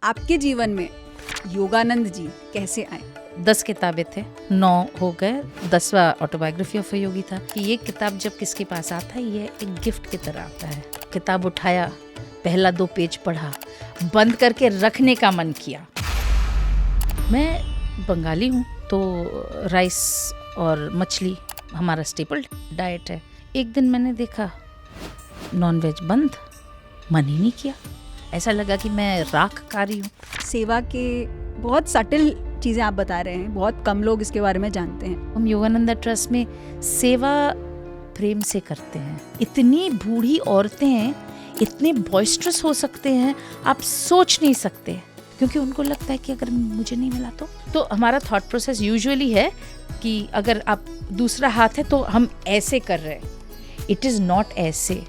आपके जीवन में योगानंद जी कैसे आए? 10 किताबें थे, 9 हो गए, 10वां ऑटोबायोग्राफी ऑफ अ योगी था कि ये किताब जब किसके पास आता है ये एक गिफ्ट की तरह आता है। किताब उठाया, पहला 2 पेज पढ़ा, बंद करके रखने का मन किया। मैं बंगाली हूँ तो राइस और मछली हमारा स्टेपल डाइट है। एक दिन मैंने देखा नॉनवेज बंद, मन ही नहीं किया। ऐसा लगा कि मैं राख खा रही हूँ। सेवा के बहुत सटल चीज़ें आप बता रहे हैं, बहुत कम लोग इसके बारे में जानते हैं। हम योगानंदा ट्रस्ट में सेवा प्रेम से करते हैं। इतनी बूढ़ी औरतें इतने बॉइस्ट्रस हो सकते हैं, आप सोच नहीं सकते, क्योंकि उनको लगता है कि अगर मुझे नहीं मिला तो हमारा थॉट प्रोसेस यूजुअली है कि अगर आप दूसरा हाथ है तो हम ऐसे कर रहे हैं। इट इज़ नॉट ऐसे,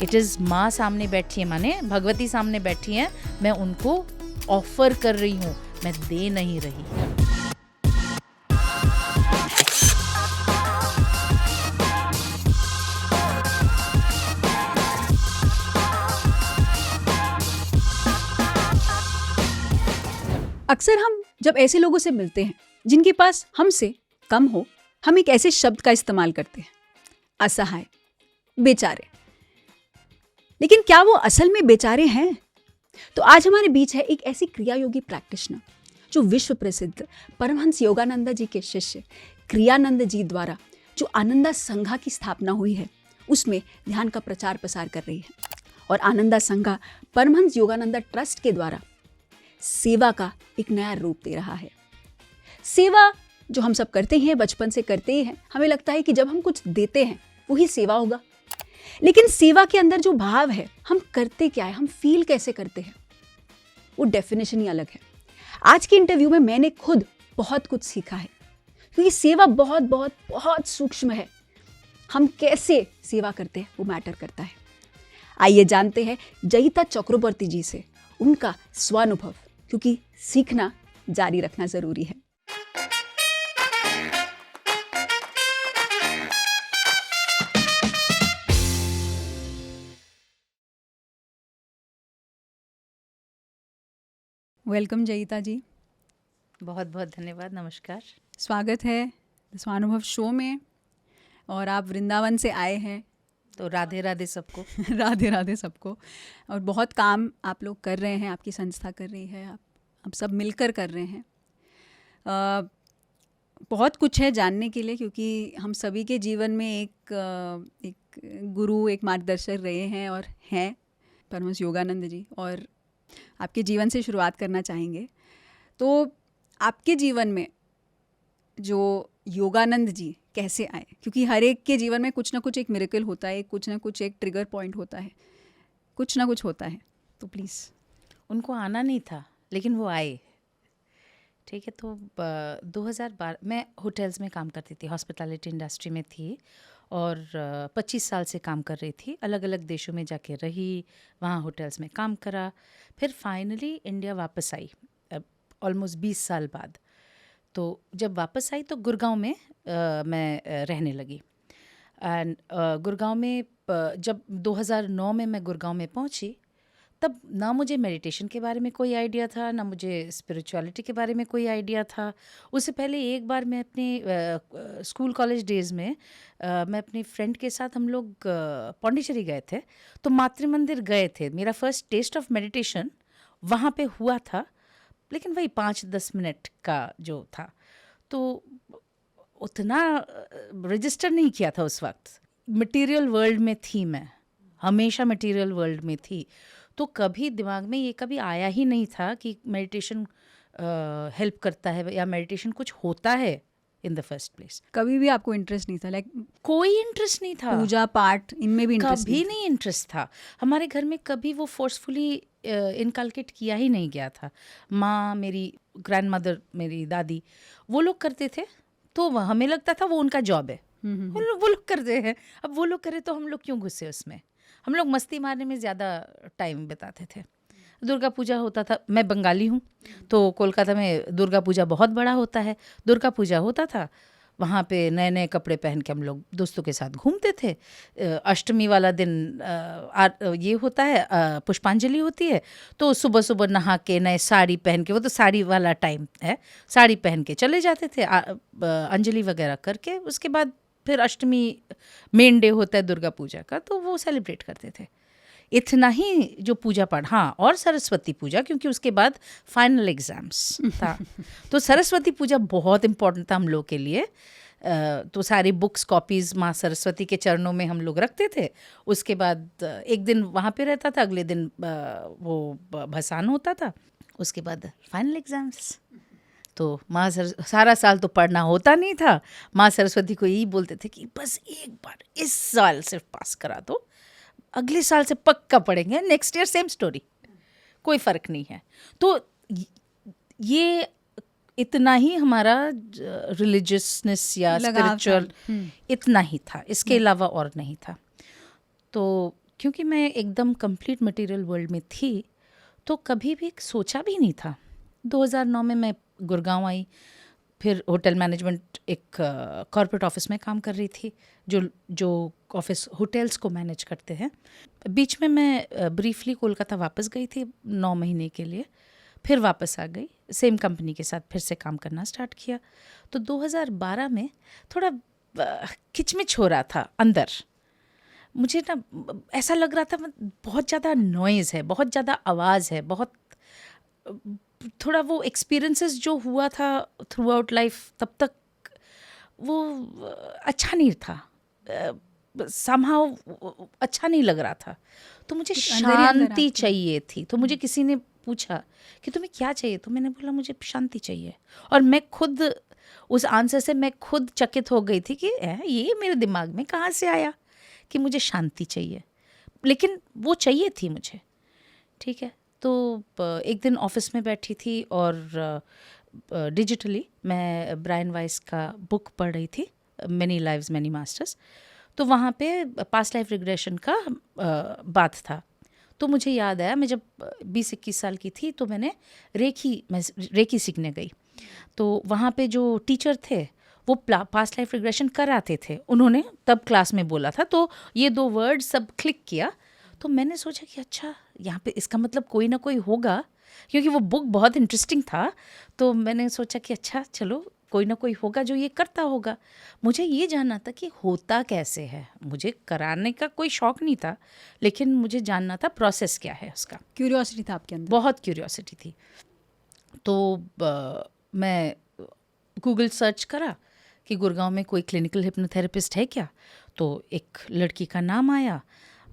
इट इज़ माँ सामने बैठी है, माने भगवती सामने बैठी हैं, मैं उनको ऑफर कर रही हूँ, मैं दे नहीं रही। अक्सर हम जब ऐसे लोगों से मिलते हैं जिनके पास हमसे कम हो, हम एक ऐसे शब्द का इस्तेमाल करते हैं, असहाय, बेचारे। लेकिन क्या वो असल में बेचारे हैं? तो आज हमारे बीच है एक ऐसी क्रिया योगी प्रैक्टिशनर जो विश्व प्रसिद्ध परमहंस योगानंदा जी के शिष्य क्रियानंद जी द्वारा जो आनंदा संघा की स्थापना हुई है उसमें ध्यान का प्रचार प्रसार कर रही है, और आनंदा संघा परमहंस योगानंदा ट्रस्ट के द्वारा सेवा का एक नया रूप दे रहा है। सेवा जो हम सब करते हैं, बचपन से करते ही हैं, हमें लगता है कि जब हम कुछ देते हैं वही सेवा होगा। लेकिन सेवा के अंदर जो भाव है, हम करते क्या है, हम फील कैसे करते हैं, वो डेफिनेशन ही अलग है। आज के इंटरव्यू में मैंने खुद बहुत कुछ सीखा है, क्योंकि सेवा बहुत बहुत बहुत सूक्ष्म है। हम कैसे सेवा करते हैं वो मैटर करता है। आइए जानते हैं जयिता चक्रवर्ती जी से उनका स्वानुभव, क्योंकि सीखना जारी रखना जरूरी है। वेलकम जयिता जी। बहुत बहुत धन्यवाद, नमस्कार। स्वागत है स्वानुभव शो में, और आप वृंदावन से आए हैं, तो राधे राधे सबको। राधे राधे सबको। और बहुत काम आप लोग कर रहे हैं, आपकी संस्था कर रही है, आप सब मिलकर कर रहे हैं। बहुत कुछ है जानने के लिए, क्योंकि हम सभी के जीवन में एक गुरु, एक मार्गदर्शक रहे हैं और हैं परमहंस योगानंद जी, और आपके जीवन से शुरुआत करना चाहेंगे। तो आपके जीवन में जो योगानंद जी कैसे आए, क्योंकि हर एक के जीवन में कुछ ना कुछ एक मिरेकल होता है, कुछ ना कुछ एक ट्रिगर पॉइंट होता है, कुछ ना कुछ होता है। तो प्लीज़। उनको आना नहीं था लेकिन वो आए, ठीक है। तो 2012 मैं होटल्स में काम करती थी, हॉस्पिटैलिटी इंडस्ट्री में थी, और 25 साल से काम कर रही थी। अलग अलग देशों में जाके रही, वहाँ होटल्स में काम करा, फिर फाइनली इंडिया वापस आई ऑलमोस्ट 20 साल बाद। तो जब वापस आई तो गुड़गांव में मैं रहने लगी। एंड गुड़गांव में जब 2009 में मैं गुड़गांव में पहुंची, तब ना मुझे मेडिटेशन के बारे में कोई आइडिया था, ना मुझे स्पिरिचुअलिटी के बारे में कोई आइडिया था। उससे पहले एक बार मैं अपने स्कूल कॉलेज डेज़ में मैं अपनी फ्रेंड के साथ हम लोग पौंडीचेरी गए थे, तो मातृ मंदिर गए थे। मेरा फर्स्ट टेस्ट ऑफ मेडिटेशन वहाँ पे हुआ था, लेकिन वही 5-10 मिनट का जो था, तो उतना रजिस्टर नहीं किया था उस वक्त। मटेरियल वर्ल्ड में थी, मैं हमेशा मटेरियल वर्ल्ड में थी, तो कभी दिमाग में ये कभी आया ही नहीं था कि मेडिटेशन हेल्प करता है या मेडिटेशन कुछ होता है इन द फर्स्ट प्लेस। कभी भी आपको इंटरेस्ट नहीं था? लाइक कोई इंटरेस्ट नहीं था, पूजा पाठ इनमें भी इंटरेस्ट कभी नहीं इंटरेस्ट था। हमारे घर में कभी वो फोर्सफुली इनकलकेट किया ही नहीं गया था। माँ, मेरी ग्रैंड मदर, मेरी दादी, वो लोग करते थे, तो हमें लगता था वो उनका जॉब है, वो लोग करते हैं, अब वो लोग करे तो हम लोग क्यों घुसे उसमें। हम लोग मस्ती मारने में ज़्यादा टाइम बिताते थे। दुर्गा पूजा होता था, मैं बंगाली हूँ तो कोलकाता में दुर्गा पूजा बहुत बड़ा होता है, दुर्गा पूजा होता था, वहाँ पे नए नए कपड़े पहन के हम लोग दोस्तों के साथ घूमते थे। अष्टमी वाला दिन ये होता है, पुष्पांजलि होती है, तो सुबह सुबह नहा के नए साड़ी पहन के, वो तो साड़ी वाला टाइम है, साड़ी पहन के चले जाते थे अंजलि वगैरह करके। उसके बाद फिर अष्टमी मेन डे होता है दुर्गा पूजा का, तो वो सेलिब्रेट करते थे। इतना ही जो पूजा पाठ, हाँ, और सरस्वती पूजा, क्योंकि उसके बाद फाइनल एग्जाम्स था। तो सरस्वती पूजा बहुत इम्पोर्टेंट था हम लोग के लिए। तो सारी बुक्स कॉपीज़ माँ सरस्वती के चरणों में हम लोग रखते थे। उसके बाद एक दिन वहाँ पे रहता था, अगले दिन वो भसान होता था, उसके बाद फाइनल एग्जाम्स। तो सारा साल तो पढ़ना होता नहीं था। माँ सरस्वती को यही बोलते थे कि बस एक बार इस साल सिर्फ पास करा दो, अगले साल से पक्का पढ़ेंगे, नेक्स्ट ईयर सेम स्टोरी, कोई फ़र्क नहीं है। तो ये इतना ही हमारा रिलीजियसनेस या स्पिरिचुअल इतना ही था, इसके अलावा और नहीं था। तो क्योंकि मैं एकदम कंप्लीट मटेरियल वर्ल्ड में थी, तो कभी भी सोचा भी नहीं था। 2009 में मैं गुड़गांव आई, फिर होटल मैनेजमेंट एक कॉर्पोरेट ऑफिस में काम कर रही थी, जो ऑफिस होटल्स को मैनेज करते हैं। बीच में मैं ब्रीफली कोलकाता वापस गई थी 9 महीने के लिए, फिर वापस आ गई, सेम कंपनी के साथ फिर से काम करना स्टार्ट किया। तो 2012 में थोड़ा खिचमिच हो रहा था अंदर, मुझे ना ऐसा लग रहा था बहुत ज़्यादा नॉइज़ है, बहुत ज़्यादा आवाज़ है, बहुत थोड़ा वो एक्सपीरियंसेस जो हुआ था थ्रू आउट लाइफ तब तक वो अच्छा नहीं था, somehow अच्छा नहीं लग रहा था। तो मुझे शांति चाहिए थी। तो मुझे किसी ने पूछा कि तुम्हें क्या चाहिए, तो मैंने बोला मुझे शांति चाहिए। और मैं खुद उस आंसर से मैं खुद चकित हो गई थी कि ये मेरे दिमाग में कहाँ से आया कि मुझे शांति चाहिए, लेकिन वो चाहिए थी मुझे। ठीक है, तो एक दिन ऑफिस में बैठी थी और डिजिटली मैं ब्रायन वाइस का बुक पढ़ रही थी, मेनी लाइव्स मेनी मास्टर्स। तो वहाँ पे पास्ट लाइफ रिग्रेशन का बात था। तो मुझे याद आया, मैं जब 20-21 साल की थी तो मैं रेकी सीखने गई। तो वहाँ पे जो टीचर थे वो पास्ट लाइफ रिग्रेशन कराते थे, उन्होंने तब क्लास में बोला था। तो ये 2 वर्ड सब क्लिक किया। तो मैंने सोचा कि अच्छा, यहाँ पे इसका मतलब कोई ना कोई होगा, क्योंकि वो बुक बहुत इंटरेस्टिंग था। तो मैंने सोचा कि अच्छा चलो, कोई ना कोई होगा जो ये करता होगा। मुझे ये जानना था कि होता कैसे है। मुझे कराने का कोई शौक़ नहीं था, लेकिन मुझे जानना था प्रोसेस क्या है उसका। क्यूरियोसिटी था आपके अंदर? बहुत क्यूरियोसिटी थी। तो मैं गूगल सर्च करा कि गुड़गांव में कोई क्लिनिकल हिप्नोथेरेपिस्ट है क्या। तो एक लड़की का नाम आया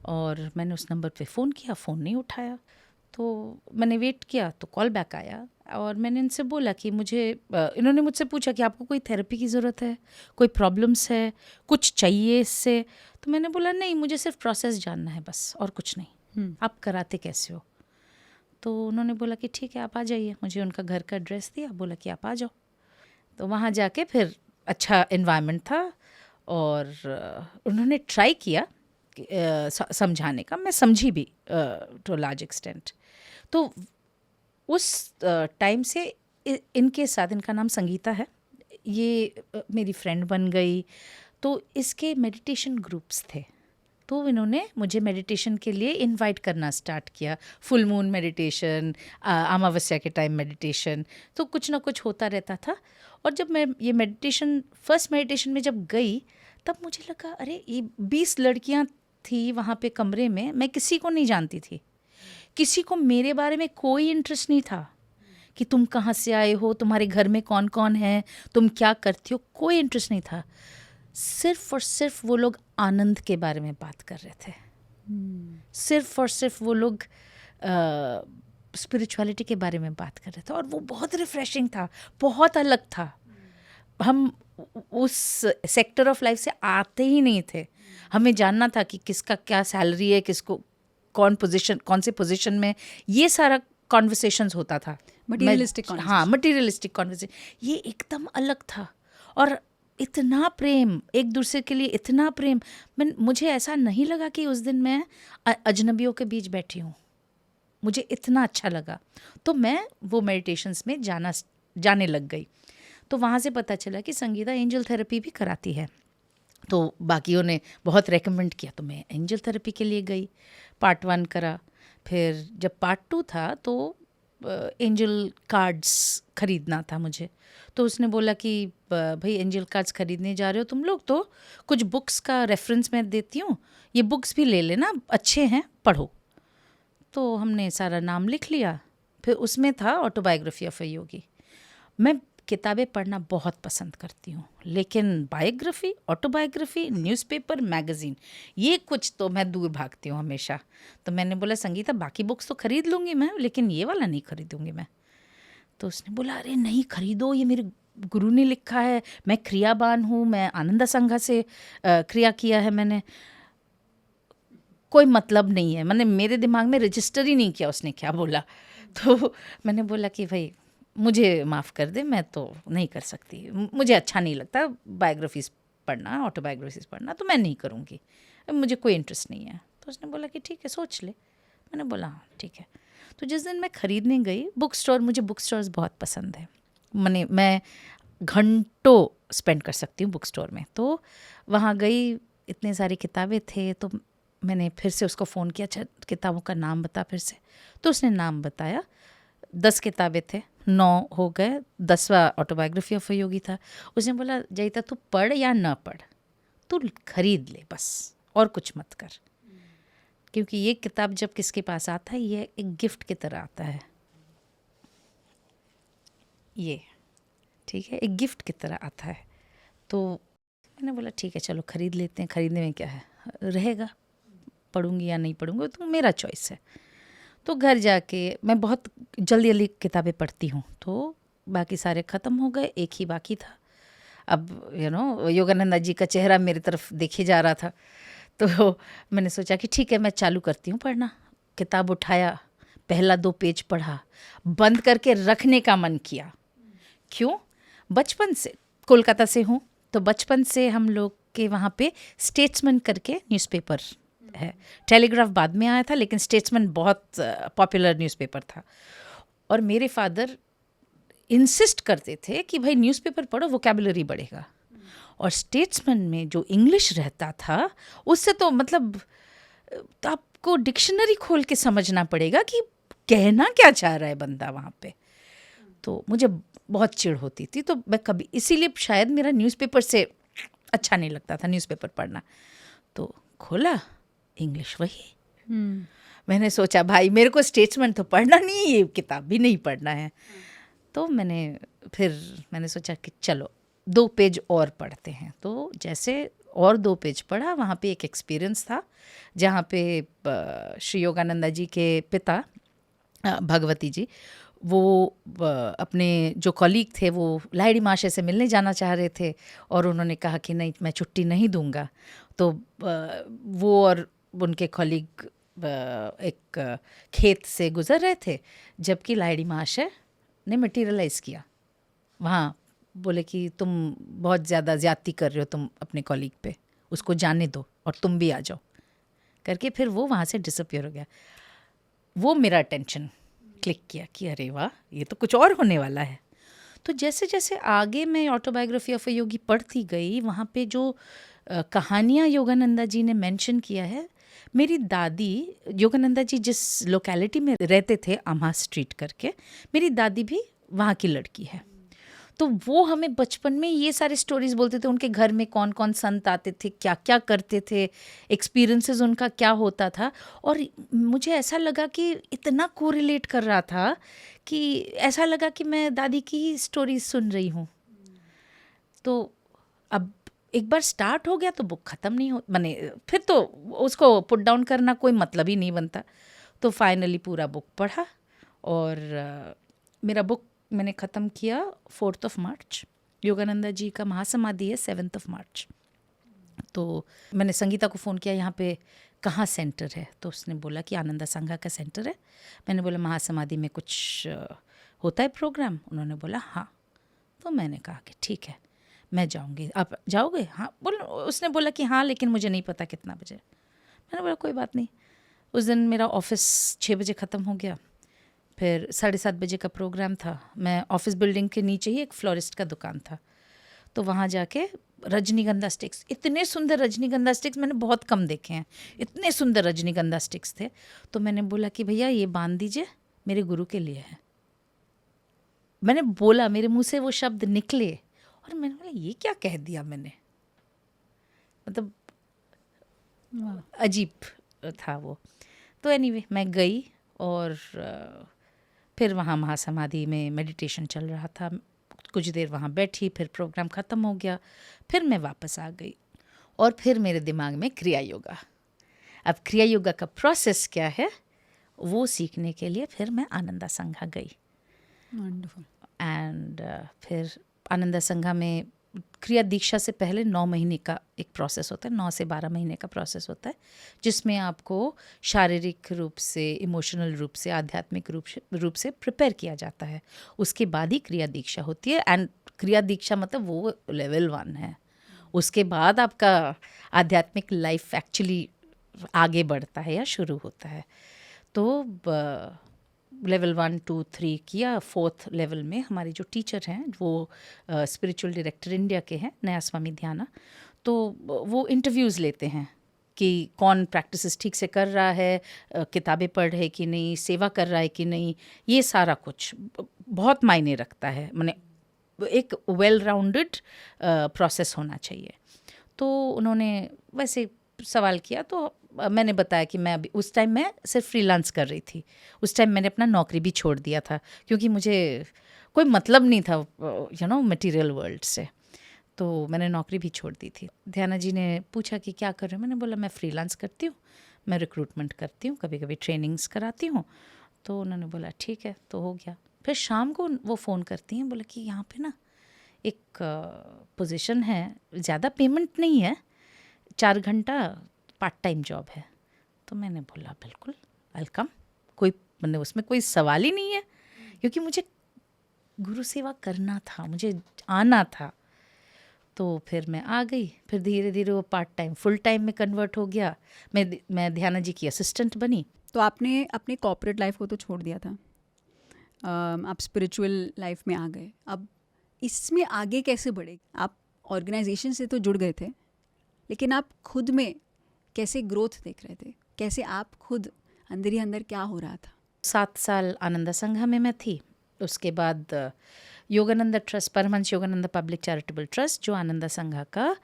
और मैंने उस नंबर पे फ़ोन किया, फ़ोन नहीं उठाया। तो मैंने वेट किया तो कॉल बैक आया और मैंने इनसे बोला कि इन्होंने मुझसे पूछा कि आपको कोई थेरेपी की ज़रूरत है, कोई प्रॉब्लम्स है, कुछ चाहिए इससे। तो मैंने बोला नहीं, मुझे सिर्फ प्रोसेस जानना है बस, और कुछ नहीं। आप कराते कैसे हो? तो उन्होंने बोला कि ठीक है आप आ जाइए। मुझे उनका घर का एड्रेस दिया, बोला कि आप आ जाओ। तो वहाँ जाके फिर अच्छा एनवायरनमेंट था और उन्होंने ट्राई किया समझाने का, मैं समझी भी टू लार्ज एक्सटेंट। तो उस टाइम से इनके साथ, इनका नाम संगीता है, ये मेरी फ्रेंड बन गई। तो इसके मेडिटेशन ग्रुप्स थे, तो इन्होंने मुझे मेडिटेशन के लिए इनवाइट करना स्टार्ट किया। फुल मून मेडिटेशन, अमावस्या के टाइम मेडिटेशन, तो कुछ ना कुछ होता रहता था। और जब मैं ये फर्स्ट मेडिटेशन में जब गई, तब मुझे लगा अरे ये 20 लड़कियां थी वहाँ पे कमरे में, मैं किसी को नहीं जानती थी, किसी को मेरे बारे में कोई इंटरेस्ट नहीं था कि तुम कहाँ से आए हो, तुम्हारे घर में कौन कौन है, तुम क्या करती हो, कोई इंटरेस्ट नहीं था। सिर्फ और सिर्फ वो लोग आनंद के बारे में बात कर रहे थे। सिर्फ और सिर्फ वो लोग स्पिरिचुअलिटी के बारे में बात कर रहे थे, और वो बहुत रिफ्रेशिंग था, बहुत अलग था। हम उस सेक्टर ऑफ लाइफ से आते ही नहीं थे। हमें जानना था कि किसका क्या सैलरी है, किसको कौन से पोजीशन में, ये सारा कॉन्वर्सेशंस होता था। मटीरियलिस्टिक कॉन्वर्सेशन, ये एकदम अलग था। और इतना प्रेम, एक दूसरे के लिए इतना प्रेम, मुझे ऐसा नहीं लगा कि उस दिन मैं अजनबियों के बीच बैठी हूँ। मुझे इतना अच्छा लगा, तो मैं वो मेडिटेशंस में जाने लग गई। तो वहाँ से पता चला कि संगीता एंजल थेरेपी भी कराती है। तो बाकियों ने बहुत रेकमेंड किया, तो मैं एंजल थेरेपी के लिए गई, पार्ट 1 करा। फिर जब पार्ट 2 था तो एंजल कार्ड्स ख़रीदना था मुझे। तो उसने बोला कि भाई एंजल कार्ड्स ख़रीदने जा रहे हो तुम लोग, तो कुछ बुक्स का रेफरेंस मैं देती हूँ, ये बुक्स भी ले लेना, अच्छे हैं, पढ़ो। तो हमने सारा नाम लिख लिया। फिर उसमें था ऑटोबायोग्राफी ऑफ अ योगी। मैं किताबें पढ़ना बहुत पसंद करती हूँ, लेकिन बायोग्राफी, ऑटोबायोग्राफी, न्यूज़पेपर, मैगज़ीन, ये कुछ तो मैं दूर भागती हूँ हमेशा। तो मैंने बोला संगीता बाकी बुक्स तो ख़रीद लूँगी मैं, लेकिन ये वाला नहीं खरीदूँगी मैं। तो उसने बोला अरे नहीं खरीदो, ये मेरे गुरु ने लिखा है, मैं क्रियाबान हूँ, मैं आनंद संघा से क्रिया किया है मैंने, कोई मतलब नहीं है। मैंने मेरे दिमाग में रजिस्टर ही नहीं किया उसने क्या बोला। तो मैंने बोला कि भाई मुझे माफ़ कर दे, मैं तो नहीं कर सकती, मुझे अच्छा नहीं लगता बायोग्राफीज़ पढ़ना, ऑटोबायोग्राफीज़ पढ़ना, तो मैं नहीं करूँगी, मुझे कोई इंटरेस्ट नहीं है। तो उसने बोला कि ठीक है सोच ले। मैंने बोला हाँ ठीक है। तो जिस दिन मैं ख़रीदने गई बुक स्टोर, मुझे बुक स्टोर्स बहुत पसंद है, मैं घंटों स्पेंड कर सकती हूँ बुक स्टोर में। तो वहाँ गई, इतने सारी किताबें थे, तो मैंने फिर से उसको फ़ोन किया, अच्छा किताबों का नाम बता फिर से। तो उसने नाम बताया, 10 किताबें थे, 9 हो गए, 10वां ऑटोबायोग्राफी ऑफ अ योगी था। उसने बोला जयिता तू पढ़ या ना पढ़, तू खरीद ले बस, और कुछ मत कर, क्योंकि ये किताब जब किसके पास आता है, ये एक गिफ्ट की तरह आता है, ये ठीक है, एक गिफ्ट की तरह आता है। तो मैंने बोला ठीक है चलो ख़रीद लेते हैं, ख़रीदने में क्या है, रहेगा, पढ़ूंगी या नहीं पढ़ूंगी तो मेरा चॉइस है। तो घर जाके मैं बहुत जल्दी जल्दी किताबें पढ़ती हूँ, तो बाकी सारे ख़त्म हो गए, एक ही बाकी था। अब योगानंदा जी का चेहरा मेरी तरफ देखे जा रहा था, तो मैंने सोचा कि ठीक है मैं चालू करती हूँ पढ़ना। किताब उठाया, पहला 2 पेज पढ़ा, बंद करके रखने का मन किया। क्यों? बचपन से कोलकाता से हूँ, तो बचपन से हम लोग के वहाँ पे स्टेट्समैन करके न्यूज़पेपर है, टेलीग्राफ बाद में आया था, लेकिन स्टेट्समैन बहुत पॉपुलर न्यूज़पेपर था। और मेरे फादर इंसिस्ट करते थे कि भाई न्यूज़पेपर पढ़ो, वोकैबुलरी बढ़ेगा। और स्टेट्समैन में जो इंग्लिश रहता था, उससे तो मतलब आपको डिक्शनरी खोल के समझना पड़ेगा कि कहना क्या चाह रहा है बंदा वहाँ पे। तो मुझे बहुत चिढ़ होती थी, तो मैं कभी, इसीलिए शायद मेरा न्यूज़पेपर से अच्छा नहीं लगता था न्यूज़पेपर पढ़ना। तो खोला, इंग्लिश वही। मैंने सोचा भाई मेरे को स्टेट्समैन तो पढ़ना नहीं है, ये किताब भी नहीं पढ़ना है। तो मैंने सोचा कि चलो 2 पेज और पढ़ते हैं। तो जैसे और 2 पेज पढ़ा, वहाँ पे एक एक्सपीरियंस था जहाँ पे श्री योगानंदा जी के पिता भगवती जी, वो अपने जो कॉलीग थे वो लाहिड़ी माशे से मिलने जाना चाह रहे थे, और उन्होंने कहा कि नहीं मैं छुट्टी नहीं दूंगा। तो वो और उनके कॉलीग एक खेत से गुजर रहे थे, जबकि लाहिड़ी माशे ने मटीरियलाइज़ किया वहाँ, बोले कि तुम बहुत ज़्यादा ज़्यादती कर रहे हो तुम अपने कॉलीग पे, उसको जाने दो और तुम भी आ जाओ करके, फिर वो वहाँ से डिसअपियर हो गया। वो मेरा अटेंशन क्लिक किया कि अरे वाह ये तो कुछ और होने वाला है। तो जैसे जैसे आगे मैं ऑटोबायोग्राफी ऑफ अ योगी पढ़ती गई, वहाँ पे जो कहानियाँ योगानंदा जी ने मेंशन किया है, मेरी दादी, योगानंदा जी जिस लोकेलिटी में रहते थे आम्हा स्ट्रीट करके, मेरी दादी भी वहाँ की लड़की है। तो वो हमें बचपन में ये सारे स्टोरीज बोलते थे, उनके घर में कौन कौन संत आते थे, क्या क्या करते थे, एक्सपीरियंसेस उनका क्या होता था। और मुझे ऐसा लगा कि इतना कोरिलेट कर रहा था कि ऐसा लगा कि मैं दादी की ही स्टोरीज सुन रही हूँ। तो अब एक बार स्टार्ट हो गया तो बुक ख़त्म नहीं हो, माने फिर तो उसको पुट डाउन करना कोई मतलब ही नहीं बनता। तो फाइनली पूरा बुक पढ़ा, और मेरा बुक मैंने ख़त्म किया 4 मार्च। योगानंदा जी का महासमाधि है 7 मार्च। तो मैंने संगीता को फ़ोन किया, यहाँ पे कहाँ सेंटर है? तो उसने बोला कि आनंद संघा का सेंटर है। मैंने बोला महासमाधि में कुछ होता है प्रोग्राम? उन्होंने बोला हाँ। तो मैंने कहा कि ठीक है मैं जाऊँगी, आप जाओगे? हाँ उसने बोला कि हाँ, लेकिन मुझे नहीं पता कितना बजे। मैंने बोला कोई बात नहीं। उस दिन मेरा ऑफिस 6 बजे ख़त्म हो गया, फिर 7:30 बजे का प्रोग्राम था। मैं ऑफिस बिल्डिंग के नीचे ही एक फ्लोरिस्ट का दुकान था, तो वहाँ जाके रजनीगंधा स्टिक्स, इतने सुंदर रजनीगंधा स्टिक्स मैंने बहुत कम देखे हैं, इतने सुंदर रजनीगंधा स्टिक्स थे। तो मैंने बोला कि भैया ये बांध दीजिए, मेरे गुरु के लिए है। मैंने बोला, मेरे मुंह से वो शब्द निकले और मैंने बोला ये क्या कह दिया मैंने, मतलब अजीब था वो। तो एनीवे मैं गई और फिर वहाँ महासमाधि में मेडिटेशन चल रहा था, कुछ देर वहाँ बैठी, फिर प्रोग्राम ख़त्म हो गया, फिर मैं वापस आ गई और फिर मेरे दिमाग में क्रिया योगा। अब क्रिया योगा का प्रोसेस क्या है वो सीखने के लिए फिर मैं आनंदा संघा गई। वंडरफुल। एंड फिर आनंदा संघा में क्रिया दीक्षा से पहले 9 महीने का एक प्रोसेस होता है, 9 से 12 महीने का प्रोसेस होता है, जिसमें आपको शारीरिक रूप से, इमोशनल रूप से, आध्यात्मिक रूप से प्रिपेयर किया जाता है। उसके बाद ही क्रिया दीक्षा होती है। एंड क्रिया दीक्षा मतलब वो लेवल 1 है। उसके बाद आपका आध्यात्मिक लाइफ एक्चुअली आगे बढ़ता है या शुरू होता है। तो लेवल 1, 2, 3 किया। 4th लेवल में हमारे जो टीचर हैं वो स्पिरिचुअल डायरेक्टर इंडिया के हैं, नया स्वामी ध्याना। तो वो इंटरव्यूज़ लेते हैं कि कौन प्रैक्टिसेस ठीक से कर रहा है, किताबें पढ़ रहे कि नहीं, सेवा कर रहा है कि नहीं, ये सारा कुछ बहुत मायने रखता है। माने एक वेल राउंडेड प्रोसेस होना चाहिए। तो उन्होंने वैसे सवाल किया, तो मैंने बताया कि मैं अभी उस टाइम मैं सिर्फ फ्रीलांस कर रही थी। उस टाइम मैंने अपना नौकरी भी छोड़ दिया था क्योंकि मुझे कोई मतलब नहीं था मटेरियल वर्ल्ड से, तो मैंने नौकरी भी छोड़ दी थी। ध्याना जी ने पूछा कि क्या कर रहे हो, मैंने बोला मैं फ्रीलांस करती हूँ, मैं रिक्रूटमेंट करती हूँ, कभी कभी ट्रेनिंग्स कराती हूँ। तो उन्होंने बोला ठीक है, तो हो गया। फिर शाम को वो फ़ोन करती हैं, बोला कि यहाँ पे ना एक पोजीशन है, ज़्यादा पेमेंट नहीं है, 4 घंटा पार्ट टाइम जॉब है। तो मैंने बोला बिल्कुल वेलकम, कोई मैंने उसमें कोई सवाल ही नहीं है, क्योंकि मुझे गुरु सेवा करना था, मुझे आना था। तो फिर मैं आ गई। फिर धीरे धीरे वो पार्ट टाइम फुल टाइम में कन्वर्ट हो गया। मैं ध्याना जी की असिस्टेंट बनी। तो आपने अपने कॉर्पोरेट लाइफ को तो छोड़ दिया था, आप स्पिरिचुअल लाइफ में आ गए। अब इसमें आगे कैसे बढ़े? आप ऑर्गेनाइजेशन से तो जुड़ गए थे, लेकिन आप खुद में कैसे ग्रोथ देख रहे थे? कैसे आप खुद अंदर ही अंदर क्या हो रहा था? 7 साल आनंदा संघा में मैं थी। उसके बाद Yogananda trust, Paramahansa Yogananda public charitable trust, जो आनंदा संघा का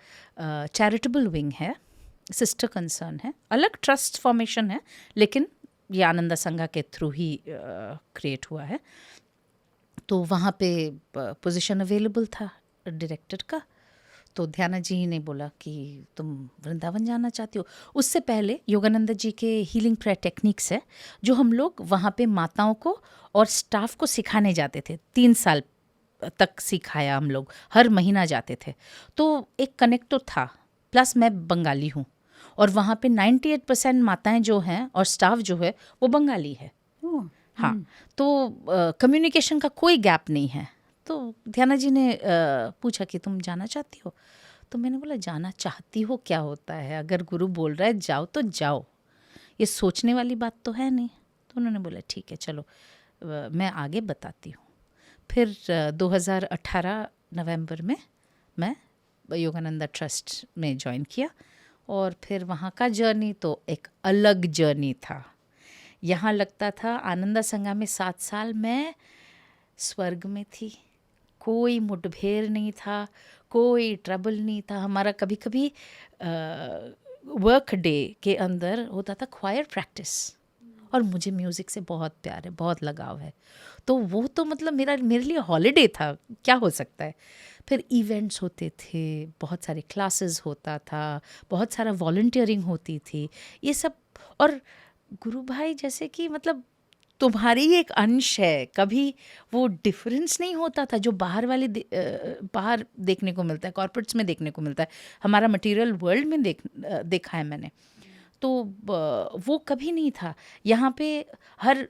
चैरिटेबल विंग है, सिस्टर कंसर्न है, अलग ट्रस्ट फॉर्मेशन है, लेकिन ये आनंदा संघा के थ्रू ही क्रिएट हुआ है। तो वहाँ पे पोजीशन अवेलेबल था डायरेक्टर का। तो ध्याना जी ने बोला कि तुम वृंदावन जाना चाहती हो। उससे पहले योगानंदा जी के हीलिंग प्रेयर टेक्निक्स है, जो हम लोग वहाँ पे माताओं को और स्टाफ को सिखाने जाते थे। 3 साल तक सिखाया हम लोग, हर महीना जाते थे। तो एक कनेक्ट तो था, प्लस मैं बंगाली हूँ और वहाँ पे 98% माताएं जो हैं और स्टाफ जो है वो बंगाली है। हाँ, तो कम्युनिकेशन का कोई गैप नहीं है। तो ध्याना जी ने पूछा कि तुम जाना चाहती हो? तो मैंने बोला जाना चाहती हो क्या होता है, अगर गुरु बोल रहा है जाओ तो जाओ, ये सोचने वाली बात तो है नहीं। तो उन्होंने बोला ठीक है चलो, मैं आगे बताती हूँ। फिर 2018 नवंबर में मैं योगानंदा ट्रस्ट में ज्वाइन किया और फिर वहाँ का जर्नी तो एक अलग जर्नी था। यहाँ लगता था आनंदा संघा में 7 साल मैं स्वर्ग में थी। कोई मुठभेड़ नहीं था, कोई ट्रबल नहीं था। हमारा कभी कभी वर्क डे के अंदर होता था क्वायर प्रैक्टिस, और मुझे म्यूज़िक से बहुत प्यार है, बहुत लगाव है। तो वो तो मतलब मेरे लिए हॉलीडे था, क्या हो सकता है। फिर इवेंट्स होते थे, बहुत सारे क्लासेस होता था, बहुत सारा वॉलंटियरिंग होती थी, ये सब। और गुरु भाई जैसे कि मतलब तुम्हारी एक अंश है, कभी वो डिफरेंस नहीं होता था जो बाहर वाले बाहर देखने को मिलता है, कॉर्पोरेट्स में देखने को मिलता है, हमारा मटेरियल वर्ल्ड में देखा है मैंने। तो वो कभी नहीं था यहाँ पे। हर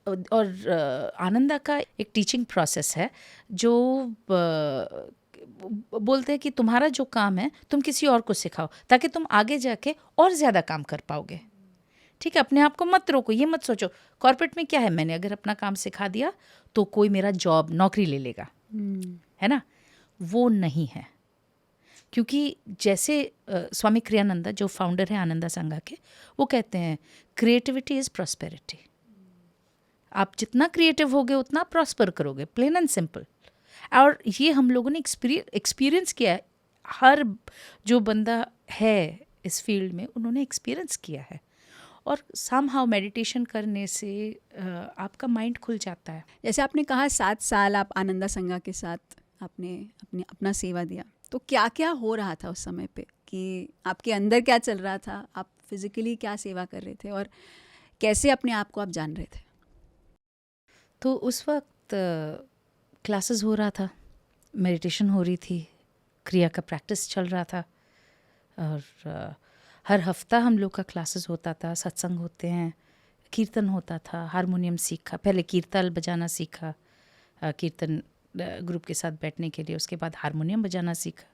और आनंदा का एक टीचिंग प्रोसेस है जो बोलते हैं कि तुम्हारा जो काम है तुम किसी और को सिखाओ ताकि तुम आगे जाके और ज़्यादा काम कर पाओगे। ठीक है, अपने आप को मत रोको, ये मत सोचो कॉर्पोरेट में क्या है, मैंने अगर अपना काम सिखा दिया तो कोई मेरा जॉब नौकरी ले लेगा, है ना, वो नहीं है। क्योंकि जैसे स्वामी क्रियानंदा जो फाउंडर है आनंदा संघा के, वो कहते हैं क्रिएटिविटी इज़ प्रॉस्पेरिटी। आप जितना क्रिएटिव होगे उतना प्रॉस्पर करोगे, प्लेन एंड सिंपल। और ये हम लोगों ने एक्सपीरियंस किया है, हर जो बंदा है इस फील्ड में उन्होंने एक्सपीरियंस किया है। और समहाउ मेडिटेशन करने से आपका माइंड खुल जाता है। जैसे आपने कहा 7 साल आप आनंदा संघा के साथ आपने अपना सेवा दिया, तो क्या क्या हो रहा था उस समय पे, कि आपके अंदर क्या चल रहा था, आप फिजिकली क्या सेवा कर रहे थे और कैसे अपने आप को आप जान रहे थे? तो उस वक्त क्लासेस हो रहा था, मेडिटेशन हो रही थी, क्रिया का प्रैक्टिस चल रहा था, और हर हफ्ता हम लोग का क्लासेस होता था, सत्संग होते हैं, कीर्तन होता था, हारमोनियम सीखा, पहले कीर्तन बजाना सीखा, कीर्तन ग्रुप के साथ बैठने के लिए, उसके बाद हारमोनियम बजाना सीखा,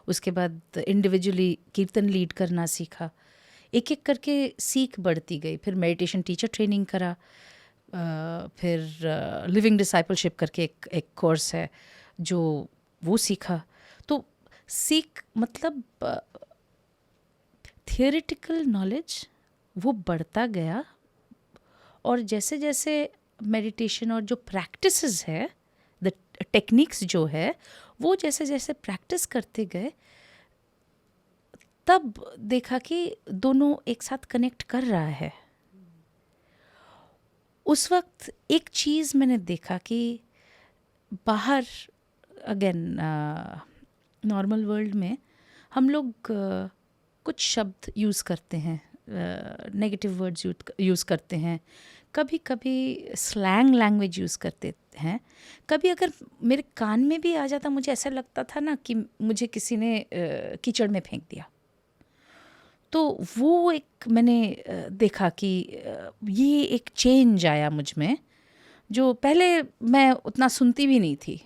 उसके बाद इंडिविजुअली कीर्तन लीड करना सीखा, एक एक करके सीख बढ़ती गई। फिर मेडिटेशन टीचर ट्रेनिंग करा, फिर लिविंग डिसाइपलशिप करके एक कोर्स है जो वो सीखा। तो सीख मतलब थियोरेटिकल नॉलेज वो बढ़ता गया, और जैसे जैसे मेडिटेशन और जो प्रैक्टिसेस है, द टेक्निक्स जो है, वो जैसे जैसे प्रैक्टिस करते गए, तब देखा कि दोनों एक साथ कनेक्ट कर रहा है। उस वक्त एक चीज़ मैंने देखा कि बाहर अगेन नॉर्मल वर्ल्ड में हम लोग कुछ शब्द यूज़ करते हैं, नेगेटिव वर्ड्स यूज़ करते हैं, कभी कभी स्लैंग लैंग्वेज यूज़ करते हैं। कभी अगर मेरे कान में भी आ जाता, मुझे ऐसा लगता था ना कि मुझे किसी ने कीचड़ में फेंक दिया। तो वो एक मैंने देखा कि ये एक चेंज आया मुझ में, जो पहले मैं उतना सुनती भी नहीं थी,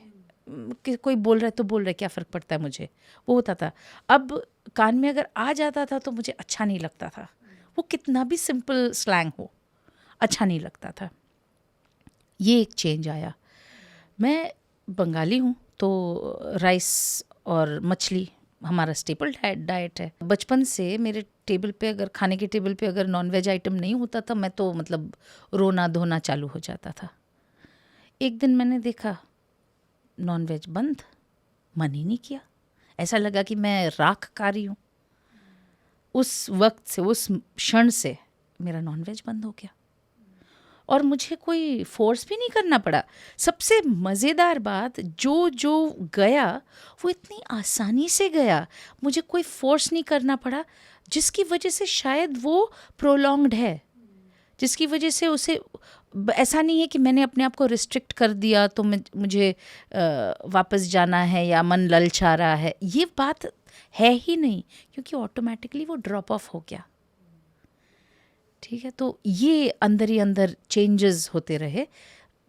कि कोई बोल रहा है तो बोल रहा है, क्या फ़र्क पड़ता है मुझे, वो होता था। अब कान में अगर आ जाता था तो मुझे अच्छा नहीं लगता था, वो कितना भी सिंपल स्लैंग हो, अच्छा नहीं लगता था। ये एक चेंज आया। मैं बंगाली हूँ, तो राइस और मछली हमारा स्टेपल डाइट है। बचपन से मेरे टेबल पे, अगर खाने के टेबल पे अगर नॉनवेज आइटम नहीं होता था, मैं तो मतलब रोना धोना चालू हो जाता था। एक दिन मैंने देखा नॉनवेज बंद, मन ही नहीं किया, ऐसा लगा कि मैं राख खा रही हूँ। उस वक्त से, उस क्षण से मेरा नॉनवेज बंद हो गया, और मुझे कोई फोर्स भी नहीं करना पड़ा। सबसे मज़ेदार बात, जो जो गया वो इतनी आसानी से गया, मुझे कोई फोर्स नहीं करना पड़ा, जिसकी वजह से शायद वो प्रोलॉन्ग्ड है, जिसकी वजह से उसे ऐसा नहीं है कि मैंने अपने आप को रिस्ट्रिक्ट कर दिया तो मुझे वापस जाना है या मन ललचा रहा है, ये बात है ही नहीं, क्योंकि ऑटोमेटिकली वो ड्रॉप ऑफ हो गया। ठीक है, तो ये अंदर ही अंदर चेंजेस होते रहे।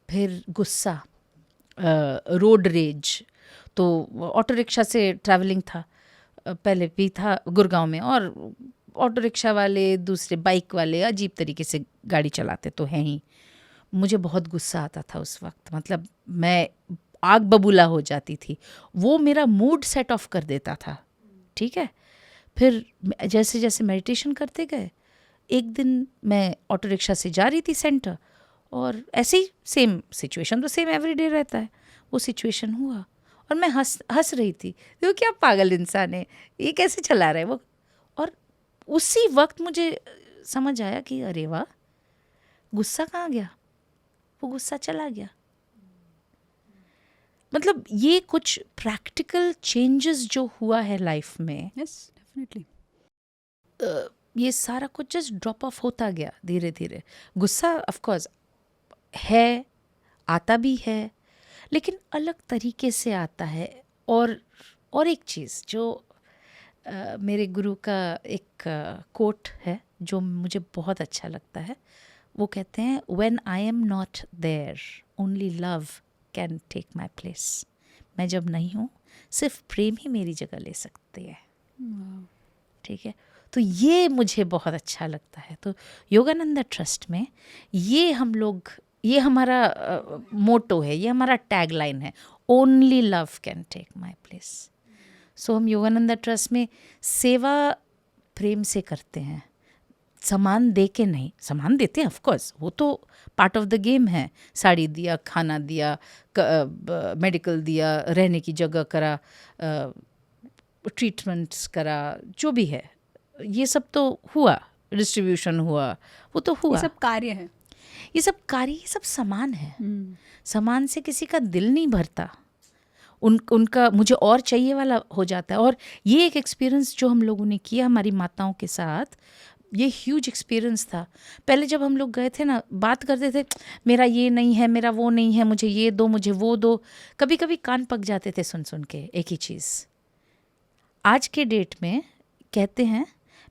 फिर गुस्सा, रोड रेज, तो ऑटो रिक्शा से ट्रैवलिंग था, पहले भी था गुड़गांव में, और ऑटो रिक्शा वाले, दूसरे बाइक वाले अजीब तरीके से गाड़ी चलाते तो हैं ही। मुझे बहुत गुस्सा आता था उस वक्त, मतलब मैं आग बबूला हो जाती थी, वो मेरा मूड सेट ऑफ कर देता था। ठीक है, फिर जैसे जैसे मेडिटेशन करते गए, एक दिन मैं ऑटो रिक्शा से जा रही थी सेंटर, और ऐसे ही सेम सिचुएशन, तो सेम एवरीडे रहता है, वो सिचुएशन हुआ, और मैं हंस रही थी, देखो क्या पागल इंसान है, ये कैसे चला रहा है वो। और उसी वक्त मुझे समझ आया कि अरे वाह, गुस्सा कहाँ गया, वो गुस्सा चला गया। मतलब ये कुछ प्रैक्टिकल चेंजेस जो हुआ है लाइफ में, यस डेफिनेटली, ये सारा कुछ जस्ट ड्रॉप ऑफ होता गया धीरे धीरे। गुस्सा ऑफ कोर्स है, आता भी है, लेकिन अलग तरीके से आता है। और एक चीज़ जो मेरे गुरु का एक कोट है जो मुझे बहुत अच्छा लगता है, वो कहते हैं, when I am not there only love can take my place. मैं जब नहीं हूँ, सिर्फ प्रेम ही मेरी जगह ले सकती है। ठीक है, तो तो ये मुझे बहुत अच्छा लगता है। तो योगानंदा ट्रस्ट में ये हम लोग, ये हमारा मोटो है, ये हमारा टैगलाइन है, only love can take my place. So हम योगानंदा ट्रस्ट में सेवा प्रेम से करते हैं, सामान दे के नहीं। सामान देते हैं ऑफ कोर्स, वो तो पार्ट ऑफ द गेम है। साड़ी दिया, खाना दिया, मेडिकल दिया, रहने की जगह करा, ट्रीटमेंट्स करा, जो भी है ये सब तो हुआ, डिस्ट्रीब्यूशन हुआ, वो तो हुआ। ये सब कार्य है, ये सब कार्य, ये सब सामान है। सामान से किसी का दिल नहीं भरता, उनका मुझे और चाहिए वाला हो जाता है। और ये एक एक्सपीरियंस जो हम लोगों ने किया हमारी माताओं के साथ, ये ह्यूज एक्सपीरियंस था। पहले जब हम लोग गए थे ना, बात करते थे मेरा ये नहीं है, मेरा वो नहीं है, मुझे ये दो, मुझे वो दो। कभी कभी कान पक जाते थे सुन सुन के एक ही चीज़। आज के डेट में कहते हैं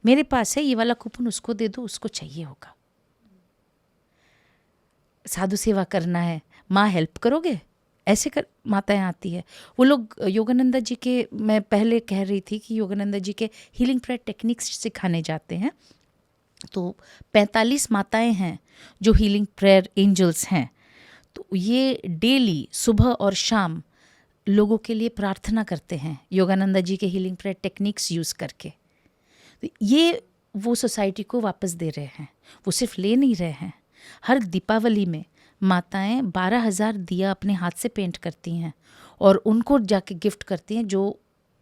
मेरे पास है ये वाला कूपन, उसको दे दो, उसको चाहिए होगा। साधु सेवा करना है, माँ हेल्प करोगे, ऐसे कर माताएं आती है। वो लोग योगानंदा जी के, मैं पहले कह रही थी कि योगानंदा जी के हीलिंग प्रेयर टेक्निक्स सिखाने जाते हैं। तो 45 माताएं हैं जो हीलिंग प्रेयर एंजल्स हैं। तो ये डेली सुबह और शाम लोगों के लिए प्रार्थना करते हैं योगानंदा जी के हीलिंग प्रेयर टेक्निक्स यूज़ करके। तो ये वो सोसाइटी को वापस दे रहे हैं, वो सिर्फ ले नहीं रहे हैं। हर दीपावली में माताएं 12,000 दिया अपने हाथ से पेंट करती हैं और उनको जाके गिफ्ट करती हैं जो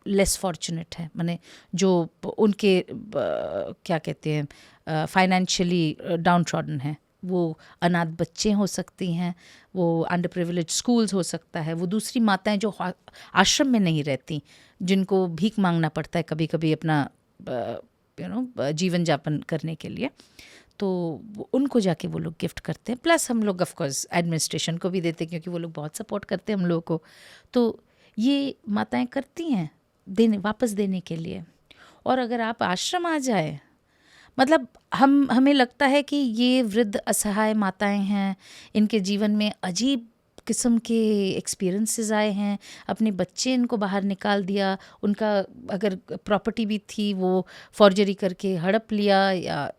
लेस फॉर्चुनेट है, माने जो उनके क्या कहते हैं फाइनेंशियली डाउन ट्रॉडन है। वो अनाथ बच्चे हो सकती हैं, वो अंडर प्रिविलेज स्कूल्स हो सकता है, वो दूसरी माताएं जो आश्रम में नहीं रहती, जिनको भीख मांगना पड़ता है कभी कभी अपना जीवन यापन करने के लिए, तो उनको जाके वो लोग गिफ्ट करते हैं। प्लस हम लोग ऑफ कोर्स एडमिनिस्ट्रेशन को भी देते हैं क्योंकि वो लोग बहुत सपोर्ट करते हैं हम लोगों को। तो ये माताएं करती हैं देने, वापस देने के लिए। और अगर आप आश्रम आ जाए, मतलब हमें लगता है कि ये वृद्ध असहाय माताएं हैं, इनके जीवन में अजीब किस्म के एक्सपीरियंसेस आए हैं, अपने बच्चे इनको बाहर निकाल दिया, उनका अगर प्रॉपर्टी भी थी वो फॉर्जरी करके हड़प लिया या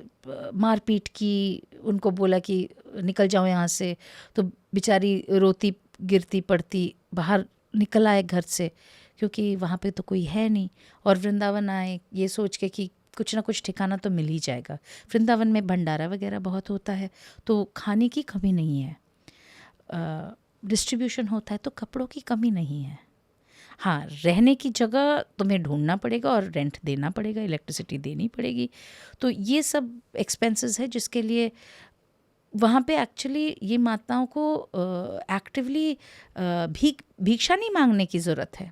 मारपीट की, उनको बोला कि निकल जाओ यहाँ से, तो बेचारी रोती गिरती पड़ती बाहर निकल आए घर से क्योंकि वहाँ पे तो कोई है नहीं। और वृंदावन आए ये सोच के कि कुछ ना कुछ ठिकाना तो मिल ही जाएगा। वृंदावन में भंडारा वगैरह बहुत होता है, तो खाने की कमी नहीं है, डिस्ट्रीब्यूशन होता है, तो कपड़ों की कमी नहीं है। हाँ, रहने की जगह तुम्हें ढूंढना पड़ेगा और रेंट देना पड़ेगा, इलेक्ट्रिसिटी देनी पड़ेगी। तो ये सब एक्सपेंसेस है जिसके लिए वहाँ पे एक्चुअली ये माताओं को एक्टिवली भिक्षा नहीं मांगने की ज़रूरत है।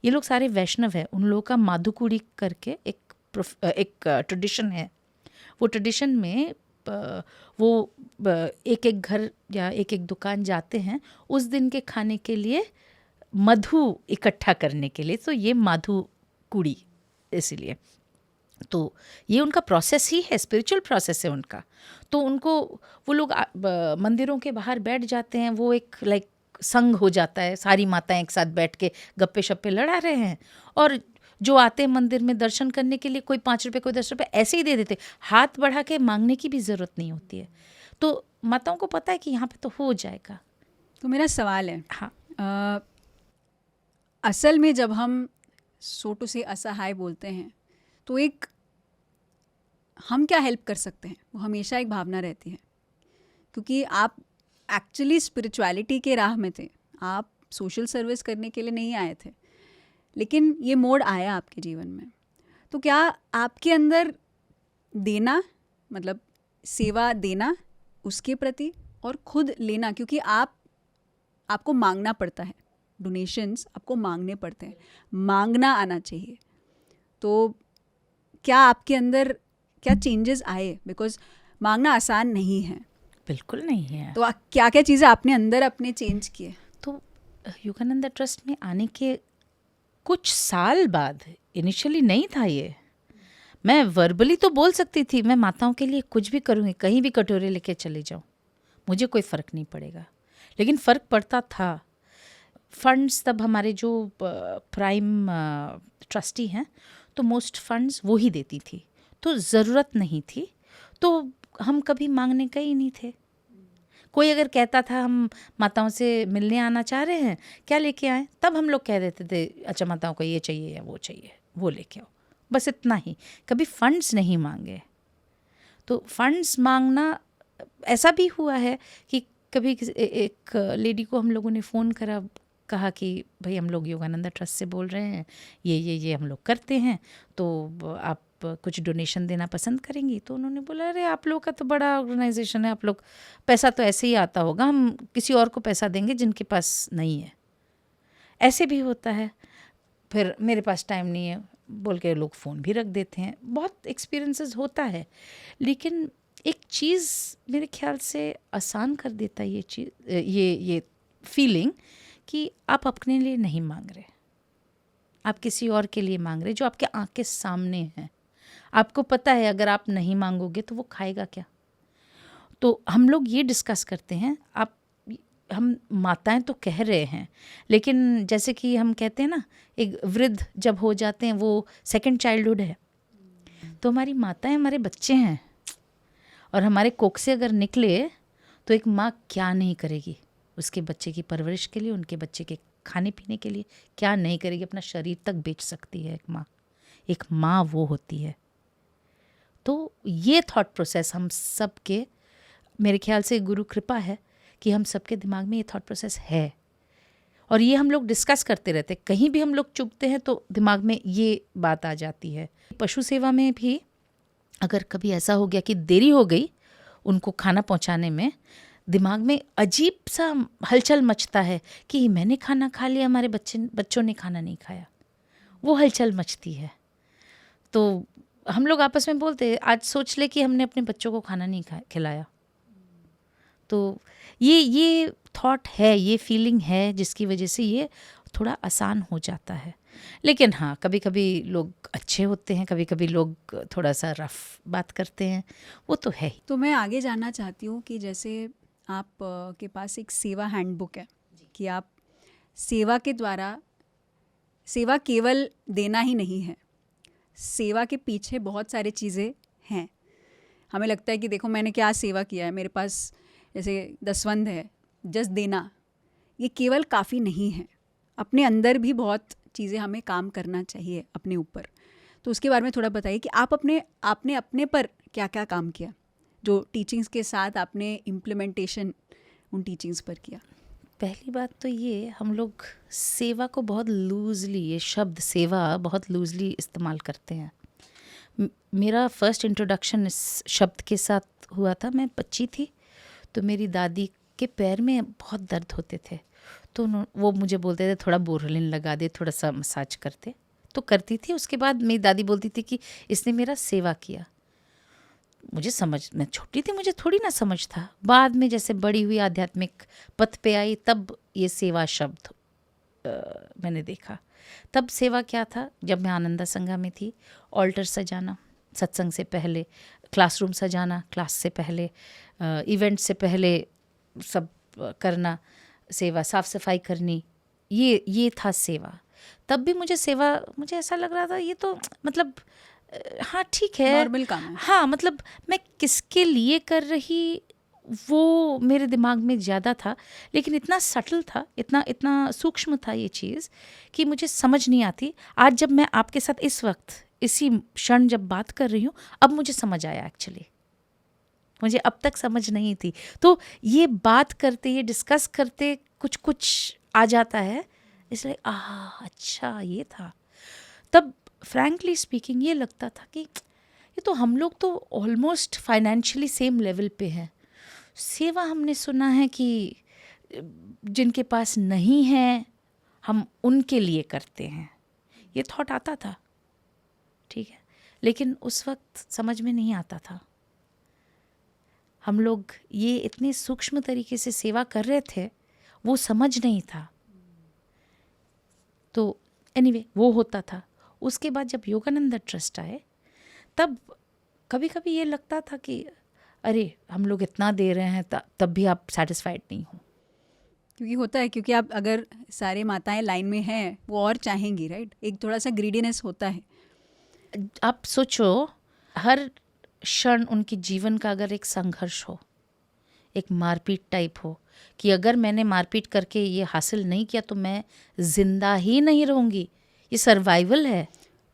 ये लोग सारे वैष्णव है, उन लोगों का माधुकुड़ी करके एक ट्रेडिशन है। वो ट्रेडिशन में वो एक एक घर या एक एक दुकान जाते हैं उस दिन के खाने के लिए मधु इकट्ठा करने के लिए। तो ये माधु कुड़ी, इसीलिए तो ये उनका प्रोसेस ही है, स्पिरिचुअल प्रोसेस है उनका। तो उनको वो लोग मंदिरों के बाहर बैठ जाते हैं, वो एक लाइक संग हो जाता है, सारी माताएं एक साथ बैठ के गप्पे शप्पे लड़ा रहे हैं। और जो आते हैं मंदिर में दर्शन करने के लिए, कोई 5 रुपये कोई 10 रुपये ऐसे ही दे देते, हाथ बढ़ा के मांगने की भी ज़रूरत नहीं होती है। तो माताओं को पता है कि यहाँ पे तो हो जाएगा। तो मेरा सवाल है, हाँ, असल में जब हम सोटू से असहाय बोलते हैं तो एक हम क्या हेल्प कर सकते हैं, वो हमेशा एक भावना रहती है। क्योंकि आप एक्चुअली स्पिरिचुअलिटी के राह में थे, आप सोशल सर्विस करने के लिए नहीं आए थे, लेकिन ये मोड़ आया आपके जीवन में। तो क्या आपके अंदर देना, मतलब सेवा देना उसके प्रति और खुद लेना, क्योंकि आपको मांगना पड़ता है, डोनेशंस आपको मांगने पड़ते हैं, मांगना आना चाहिए। तो क्या आपके अंदर क्या चेंजेस आए? बिकॉज मांगना आसान नहीं है। बिल्कुल नहीं है। तो क्या क्या चीज़ें आपने अंदर अपने चेंज किए? तो योगानंदा ट्रस्ट में आने के कुछ साल बाद, इनिशियली नहीं था ये, मैं वर्बली तो बोल सकती थी मैं माताओं के लिए कुछ भी करूँगी, कहीं भी कटोरे लेके चले जाऊँ, मुझे कोई फ़र्क नहीं पड़ेगा। लेकिन फ़र्क पड़ता था। फंड्स तब हमारे जो प्राइम ट्रस्टी हैं, तो मोस्ट फंड्स वो ही देती थी। तो ज़रूरत नहीं थी, तो हम कभी मांगने का ही नहीं थे। कोई अगर कहता था हम माताओं से मिलने आना चाह रहे हैं, क्या लेके आएँ, तब हम लोग कह देते थे अच्छा माताओं को ये चाहिए या वो चाहिए, वो लेके आओ, बस इतना ही। कभी फंड्स नहीं मांगे। तो फंड्स मांगना ऐसा भी हुआ है कि कभी एक लेडी को हम लोगों ने फ़ोन करा, कहा कि भाई हम लोग योगानंदा ट्रस्ट से बोल रहे हैं, ये हम लोग करते हैं, तो आप कुछ डोनेशन देना पसंद करेंगी? तो उन्होंने बोला अरे आप लोग का तो बड़ा ऑर्गेनाइजेशन है, आप लोग पैसा तो ऐसे ही आता होगा, हम किसी और को पैसा देंगे जिनके पास नहीं है। ऐसे भी होता है। फिर मेरे पास टाइम नहीं है बोल के लोग फ़ोन भी रख देते हैं। बहुत एक्सपीरियंसेस होता है, लेकिन एक चीज़ मेरे ख्याल से आसान कर देता है ये चीज़, ये फीलिंग कि आप अपने लिए नहीं मांग रहे, आप किसी और के लिए मांग रहे जो आपके आँख के सामने है। आपको पता है अगर आप नहीं मांगोगे तो वो खाएगा क्या। तो हम लोग ये डिस्कस करते हैं, हम माताएं तो कह रहे हैं, लेकिन जैसे कि हम कहते हैं ना, एक वृद्ध जब हो जाते हैं वो सेकंड चाइल्डहुड है, तो हमारी माताएं हमारे बच्चे हैं, और हमारे कोख से अगर निकले तो एक माँ क्या नहीं करेगी उसके बच्चे की परवरिश के लिए, उनके बच्चे के खाने पीने के लिए, क्या नहीं करेगी, अपना शरीर तक बेच सकती है एक माँ वो होती है। तो ये थॉट प्रोसेस हम सब के, मेरे ख्याल से गुरु कृपा है कि हम सबके दिमाग में ये थॉट प्रोसेस है, और ये हम लोग डिस्कस करते रहते हैं। कहीं भी हम लोग चुभते हैं तो दिमाग में ये बात आ जाती है। पशु सेवा में भी अगर कभी ऐसा हो गया कि देरी हो गई उनको खाना पहुंचाने में, दिमाग में अजीब सा हलचल मचता है कि मैंने खाना खा लिया, हमारे बच्चों ने खाना नहीं खाया, वो हलचल मचती है। तो हम लोग आपस में बोलते हैं आज सोच ले कि हमने अपने बच्चों को खाना नहीं खिलाया। तो ये थॉट है, ये फीलिंग है, जिसकी वजह से ये थोड़ा आसान हो जाता है। लेकिन हाँ, कभी कभी लोग अच्छे होते हैं, कभी कभी लोग थोड़ा सा रफ बात करते हैं, वो तो है ही। तो मैं आगे जानना चाहती हूँ कि जैसे आप के पास एक सेवा हैंडबुक है कि आप सेवा के द्वारा, सेवा केवल देना ही नहीं है, सेवा के पीछे बहुत सारी चीज़ें हैं। हमें लगता है कि देखो मैंने क्या सेवा किया है, मेरे पास जैसे दसवंध है, जस्ट देना, ये केवल काफ़ी नहीं है, अपने अंदर भी बहुत चीज़ें हमें काम करना चाहिए अपने ऊपर। तो उसके बारे में थोड़ा बताइए कि आपने अपने पर क्या क्या काम किया, जो टीचिंग्स के साथ आपने इम्प्लीमेंटेशन उन टीचिंग्स पर किया। पहली बात तो ये, हम लोग सेवा को बहुत लूजली, ये शब्द सेवा बहुत लूजली इस्तेमाल करते हैं। मेरा फर्स्ट इंट्रोडक्शन इस शब्द के साथ हुआ था, मैं बच्ची थी, तो मेरी दादी के पैर में बहुत दर्द होते थे, तो वो मुझे बोलते थे थोड़ा बोरलिन लगा दे, थोड़ा सा मसाज करते, तो करती थी। उसके बाद मेरी दादी बोलती थी कि इसने मेरा सेवा किया। मुझे मैं छोटी थी, मुझे थोड़ी ना समझ था। बाद में जैसे बड़ी हुई, आध्यात्मिक पथ पे आई, तब ये सेवा शब्द मैंने देखा। तब सेवा क्या था, जब मैं आनंदा संघा में थी, ऑल्टर सजाना सत्संग से पहले, क्लासरूम सजाना क्लास से पहले, इवेंट से पहले सब करना, सेवा, साफ सफाई करनी, ये था सेवा। तब भी मुझे ऐसा लग रहा था ये तो मतलब हाँ ठीक है, नॉर्मल काम है। हाँ, मतलब मैं किसके लिए कर रही वो मेरे दिमाग में ज़्यादा था, लेकिन इतना सटल था, इतना सूक्ष्म था ये चीज़ कि मुझे समझ नहीं आती। आज जब मैं आपके साथ इस वक्त इसी क्षण जब बात कर रही हूँ, अब मुझे समझ आया। एक्चुअली मुझे अब तक समझ नहीं थी, तो ये बात करते, ये डिस्कस करते कुछ आ जाता है, इसलिए अच्छा ये था। तब फ्रैंकली स्पीकिंग ये लगता था कि ये तो हम लोग तो ऑलमोस्ट फाइनेंशियली सेम लेवल पे हैं। सेवा हमने सुना है कि जिनके पास नहीं है हम उनके लिए करते हैं, ये थॉट आता था, ठीक है, लेकिन उस वक्त समझ में नहीं आता था। हम लोग ये इतने सूक्ष्म तरीके से सेवा कर रहे थे, वो समझ नहीं था। तो एनीवे वो होता था। उसके बाद जब योगानंदा ट्रस्ट आए, तब कभी कभी ये लगता था कि अरे हम लोग इतना दे रहे हैं, तब भी आप सेटिस्फाइड नहीं हो। क्योंकि होता है, क्योंकि आप अगर सारे माताएं लाइन में हैं, वो और चाहेंगी, राइट, एक थोड़ा सा ग्रीडीनेस होता है। आप सोचो, हर क्षण उनके जीवन का अगर एक संघर्ष हो, एक मारपीट टाइप हो कि अगर मैंने मारपीट करके ये हासिल नहीं किया तो मैं जिंदा ही नहीं रहूँगी, ये सर्वाइवल है,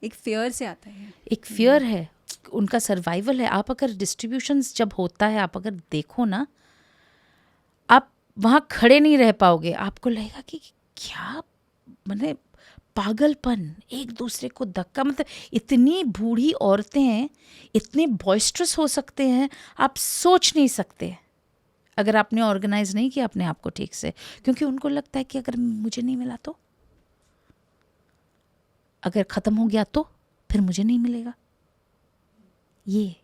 एक फियर से आता है, एक फियर है, उनका सर्वाइवल है। आप अगर डिस्ट्रीब्यूशंस जब होता है, आप अगर देखो ना, आप वहाँ खड़े नहीं रह पाओगे, आपको लगेगा कि क्या मतलब पागलपन, एक दूसरे को धक्का, मतलब इतनी बूढ़ी औरतें हैं, इतने बॉइस्ट्रस हो सकते हैं, आप सोच नहीं सकते अगर आपने ऑर्गेनाइज नहीं किया अपने आप को ठीक से, क्योंकि उनको लगता है कि अगर मुझे नहीं मिला तो, अगर ख़त्म हो गया तो फिर मुझे नहीं मिलेगा। ये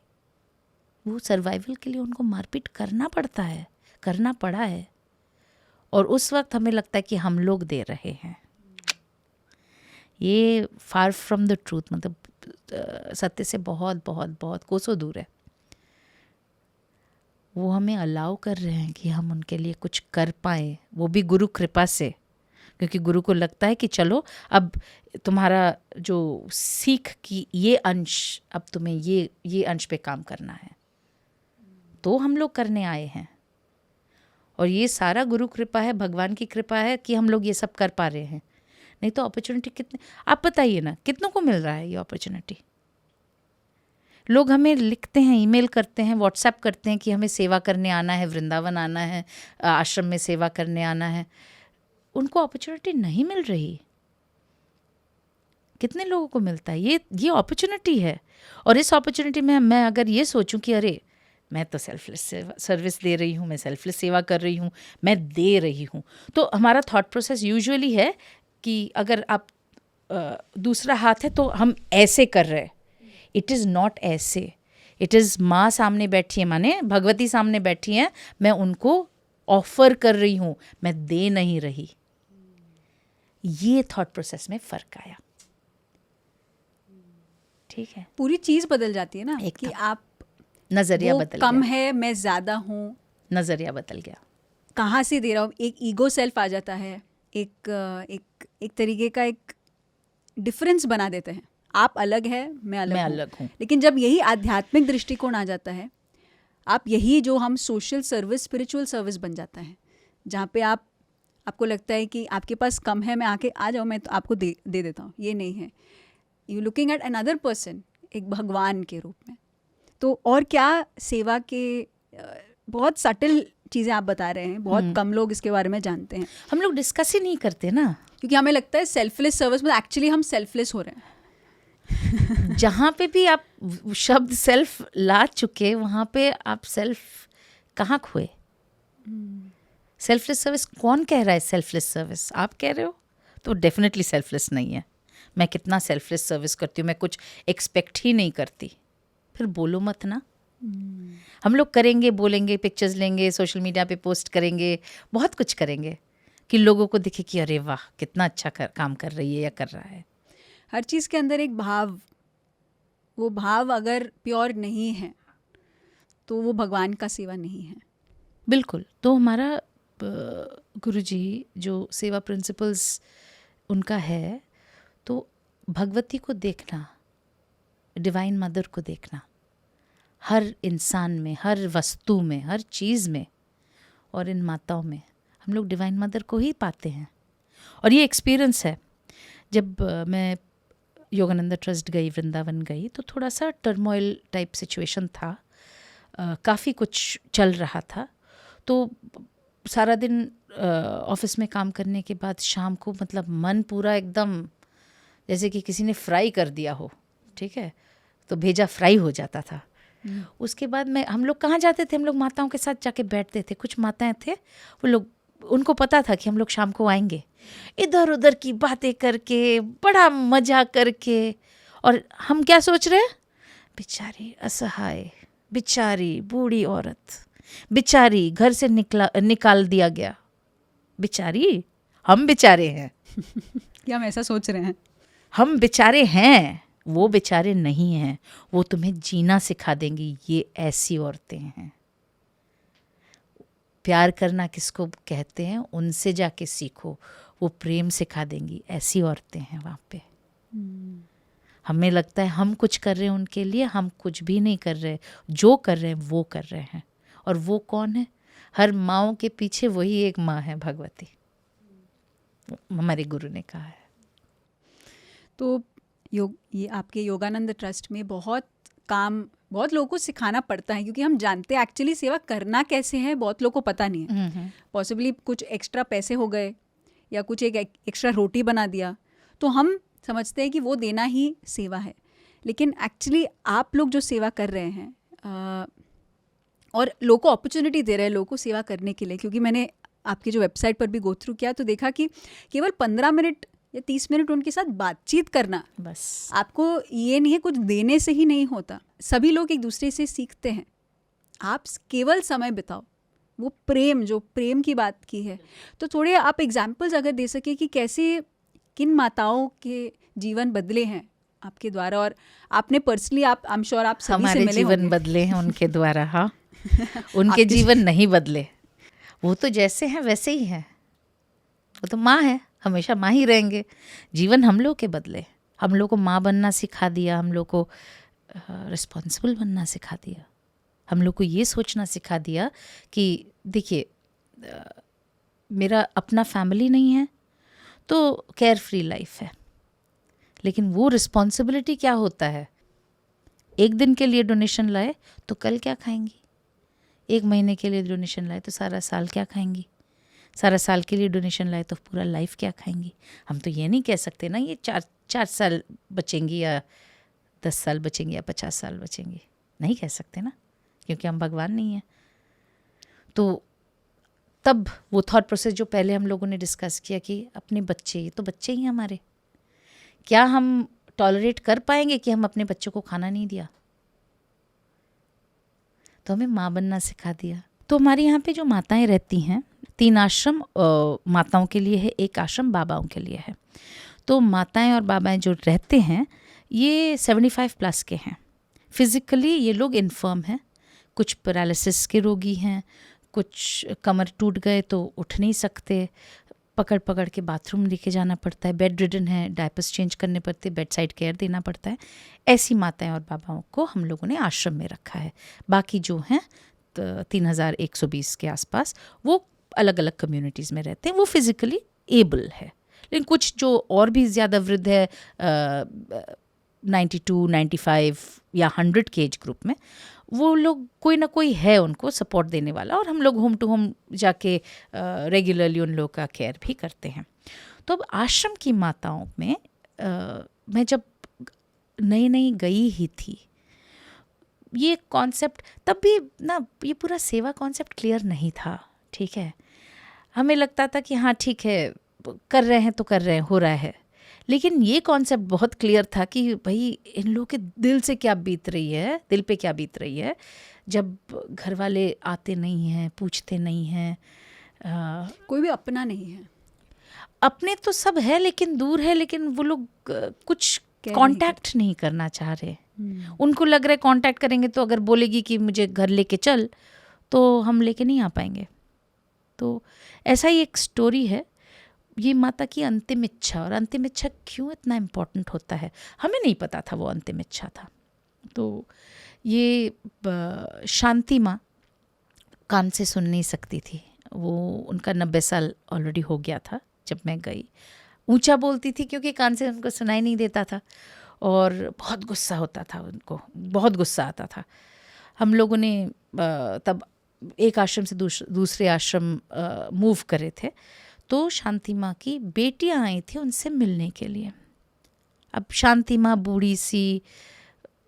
वो सर्वाइवल के लिए उनको मारपीट करना पड़ता है, करना पड़ा है, और उस वक्त हमें लगता है कि हम लोग दे रहे हैं। ये फार फ्रॉम द ट्रूथ, मतलब सत्य से बहुत बहुत बहुत कोसों दूर है। वो हमें अलाउ कर रहे हैं कि हम उनके लिए कुछ कर पाएँ, वो भी गुरु कृपा से, क्योंकि गुरु को लगता है कि चलो अब तुम्हारा जो सीख की ये अंश, अब तुम्हें ये अंश पे काम करना है, तो हम लोग करने आए हैं। और ये सारा गुरु कृपा है, भगवान की कृपा है कि हम लोग ये सब कर पा रहे हैं। नहीं तो अपॉर्चुनिटी कितने, आप बताइए ना, कितनों को मिल रहा है ये अपॉर्चुनिटी। लोग हमें लिखते हैं, ईमेल करते हैं, व्हाट्सएप करते हैं कि हमें सेवा करने आना है, वृंदावन आना है, आश्रम में सेवा करने आना है। उनको अपॉर्चुनिटी नहीं मिल रही। कितने लोगों को मिलता है ये अपॉर्चुनिटी है। और इस अपॉर्चुनिटी में मैं अगर ये सोचूं कि अरे मैं तो सेल्फलेस सर्विस दे रही हूँ, मैं सेल्फलेस सेवा कर रही हूँ, मैं दे रही हूँ, तो हमारा थॉट प्रोसेस यूजुअली है कि अगर आप दूसरा हाथ है तो हम ऐसे कर रहे हैं। इट इज़ नॉट ऐसे। इट इज़ माँ सामने बैठी है, माने भगवती सामने बैठी हैं, मैं उनको ऑफर कर रही हूँ, मैं दे नहीं रही। ये थॉट प्रोसेस में फ़र्क आया। ठीक है, पूरी चीज़ बदल जाती है ना, कि आप नज़रिया वो बदल कम गया, है, मैं ज़्यादा हूँ, नज़रिया बदल गया। कहाँ से दे रहा हूँ, एक ईगो सेल्फ आ जाता है, एक तरीके का एक डिफरेंस बना देते हैं। आप अलग है, मैं अलग हूँ। लेकिन जब यही आध्यात्मिक दृष्टिकोण आ जाता है, आप यही जो हम सोशल सर्विस, स्पिरिचुअल सर्विस बन जाता है, जहाँ पे आपको लगता है कि आपके पास कम है, मैं आके आ जाओ, मैं तो आपको दे देता हूँ, ये नहीं है। You looking at another person, एक भगवान के रूप में। तो और क्या सेवा के बहुत सटल चीज़ें आप बता रहे हैं, बहुत कम लोग इसके बारे में जानते हैं। हम लोग डिस्कस ही नहीं करते ना, क्योंकि हमें लगता है सेल्फलेस सर्विस में एक्चुअली हम सेल्फलेस हो रहे हैं। जहाँ पे भी आप शब्द सेल्फ ला चुके, वहाँ पे आप सेल्फ कहाँ खोए। सेल्फलेस सर्विस कौन कह रहा है? सेल्फलेस सर्विस आप कह रहे हो, तो डेफिनेटली सेल्फलेस नहीं है। मैं कितना सेल्फलेस सर्विस करती हूँ, मैं कुछ एक्सपेक्ट ही नहीं करती। फिर बोलो मत ना। हम लोग करेंगे, बोलेंगे, पिक्चर्स लेंगे, सोशल मीडिया पे पोस्ट करेंगे, बहुत कुछ करेंगे कि लोगों को दिखे कि अरे वाह कितना अच्छा काम कर रही है या कर रहा है। हर चीज़ के अंदर एक भाव, वो भाव अगर प्योर नहीं है तो वो भगवान का सेवा नहीं है। बिल्कुल। तो हमारा गुरुजी जो सेवा प्रिंसिपल्स उनका है, तो भगवती को देखना, डिवाइन मदर को देखना, हर इंसान में, हर वस्तु में, हर चीज़ में, और इन माताओं में हम लोग डिवाइन मदर को ही पाते हैं। और ये एक्सपीरियंस है। जब मैं योगानंद ट्रस्ट गई, वृंदावन गई, तो थोड़ा सा टर्मोइल टाइप सिचुएशन था, काफ़ी कुछ चल रहा था। तो सारा दिन ऑफिस में काम करने के बाद शाम को मतलब मन पूरा एकदम जैसे कि किसी ने फ्राई कर दिया हो, ठीक है, तो भेजा फ्राई हो जाता था। उसके बाद हम लोग कहाँ जाते थे, हम लोग माताओं के साथ जाके बैठते थे। कुछ माताएं थे, वो लोग, उनको पता था कि हम लोग शाम को आएंगे, इधर उधर की बातें करके, बड़ा मजा करके। और हम क्या सोच रहे हैं, बेचारी असहाय, बेचारी बूढ़ी औरत, बेचारी घर से निकाल दिया गया, बेचारी, हम बेचारे हैं। क्या हम ऐसा सोच रहे हैं? हम बेचारे हैं, वो बेचारे नहीं हैं। वो तुम्हें जीना सिखा देंगी। ये ऐसी औरतें हैं। प्यार करना किसको कहते हैं, उनसे जाके सीखो, वो प्रेम सिखा देंगी। ऐसी औरतें हैं वहाँ पे। हमें लगता है हम कुछ कर रहे हैं उनके लिए, हम कुछ भी नहीं कर रहे। जो कर रहे हैं वो कर रहे हैं। और वो कौन है? हर माँओं के पीछे वही एक माँ है, भगवती, हमारे गुरु ने कहा है। तो ये आपके योगानंद ट्रस्ट में बहुत लोगों को सिखाना पड़ता है, क्योंकि हम जानते हैं एक्चुअली सेवा करना कैसे है, बहुत लोगों को पता नहीं है। पॉसिबली कुछ एक्स्ट्रा पैसे हो गए या कुछ एक एक्स्ट्रा रोटी बना दिया तो हम समझते हैं कि वो देना ही सेवा है। लेकिन एक्चुअली आप लोग जो सेवा कर रहे हैं और लोगों को अपॉर्चुनिटी दे रहे हैं लोगों को सेवा करने के लिए, क्योंकि मैंने आपकी जो वेबसाइट पर भी गो थ्रू किया तो देखा कि केवल 15 मिनट या 30 मिनट उनके साथ बातचीत करना, बस आपको ये नहीं है कुछ देने से ही नहीं होता। सभी लोग एक दूसरे से सीखते हैं। आप केवल समय बिताओ, वो प्रेम, जो प्रेम की बात की है, तो थोड़े आप एग्जाम्पल्स अगर दे सके कि कैसे किन माताओं के जीवन बदले हैं आपके द्वारा, और आपने पर्सनली आप आई एम श्योर आप सभी से हमारे मिले जीवन होंगे। बदले हैं उनके द्वारा। हाँ, उनके जीवन नहीं बदले, वो तो जैसे हैं वैसे ही हैं। वो तो माँ है, हमेशा माँ ही रहेंगे। जीवन हम लोग के बदले, हम लोग को माँ बनना सिखा दिया, हम लोग को रिस्पॉन्सिबल बनना सिखा दिया, हम लोग को ये सोचना सिखा दिया कि देखिए मेरा अपना फैमिली नहीं है तो केयर फ्री लाइफ है, लेकिन वो रिस्पॉन्सिबिलिटी क्या होता है? एक दिन के लिए डोनेशन लाए तो कल क्या खाएंगी? एक महीने के लिए डोनेशन लाए तो सारा साल क्या खाएंगी? सारा साल के लिए डोनेशन लाए तो पूरा लाइफ क्या खाएंगी? हम तो ये नहीं कह सकते ना ये 4 साल बचेंगी या 10 साल बचेंगी या 50 साल बचेंगी, नहीं कह सकते ना, क्योंकि हम भगवान नहीं हैं। तो तब वो थॉट प्रोसेस जो पहले हम लोगों ने डिस्कस किया कि अपने बच्चे, ये तो बच्चे ही हमारे, क्या हम टॉलरेट कर पाएंगे कि हम अपने बच्चों को खाना नहीं दिया? तो हमें माँ बनना सिखा दिया। तो हमारे यहाँ पे जो माताएं रहती हैं, 3 आश्रम माताओं के लिए है, 1 आश्रम बाबाओं के लिए है। तो माताएं और बाबाएं जो रहते हैं ये 75 प्लस के हैं। फिज़िकली ये लोग इन्फर्म हैं, कुछ पैरालिसिस के रोगी हैं, कुछ कमर टूट गए तो उठ नहीं सकते, पकड़ पकड़ के बाथरूम लेके जाना पड़ता है, बेड रिडन है, डायपर्स चेंज करने पड़ते, बेड साइड केयर देना पड़ता है। ऐसी माताएं और बाबाओं को हम लोगों ने आश्रम में रखा है। बाकी जो हैं 3120 के आसपास वो अलग अलग कम्युनिटीज़ में रहते हैं, वो फिज़िकली एबल है। लेकिन कुछ जो और भी ज़्यादा वृद्ध है 92, 95 या 100 के एज ग्रुप में, वो लोग कोई ना कोई है उनको सपोर्ट देने वाला, और हम लोग होम टू होम जाके रेगुलरली उन लोगों का केयर भी करते हैं। तो अब आश्रम की माताओं में मैं जब नई गई ही थी, ये कॉन्सेप्ट तब भी ना, ये पूरा सेवा कॉन्सेप्ट क्लियर नहीं था। ठीक है, हमें लगता था कि हाँ ठीक है, कर रहे हैं तो कर रहे हैं, हो रहा है। लेकिन ये कॉन्सेप्ट बहुत क्लियर था कि भाई इन लोगों के दिल से क्या बीत रही है, दिल पे क्या बीत रही है, जब घर वाले आते नहीं हैं, पूछते नहीं हैं, कोई भी अपना नहीं है। अपने तो सब है लेकिन दूर है, लेकिन वो लोग कुछ कांटेक्ट नहीं करना चाह रहे। उनको लग रहा है कांटेक्ट करेंगे तो अगर बोलेगी कि मुझे घर लेके चल, तो हम लेके नहीं आ पाएंगे। तो ऐसा ही एक स्टोरी है, ये माता की अंतिम इच्छा। और अंतिम इच्छा क्यों इतना इम्पोर्टेंट होता है, हमें नहीं पता था वो अंतिम इच्छा था। तो ये शांति माँ कान से सुन नहीं सकती थी, वो उनका 90 साल ऑलरेडी हो गया था जब मैं गई। ऊंचा बोलती थी क्योंकि कान से उनको सुनाई नहीं देता था, और बहुत गुस्सा होता था उनको, बहुत गुस्सा आता था। हम लोगों ने तब एक आश्रम से दूसरे आश्रम मूव करे थे, तो शांति माँ की बेटियाँ आई थी उनसे मिलने के लिए। अब शांति माँ बूढ़ी सी,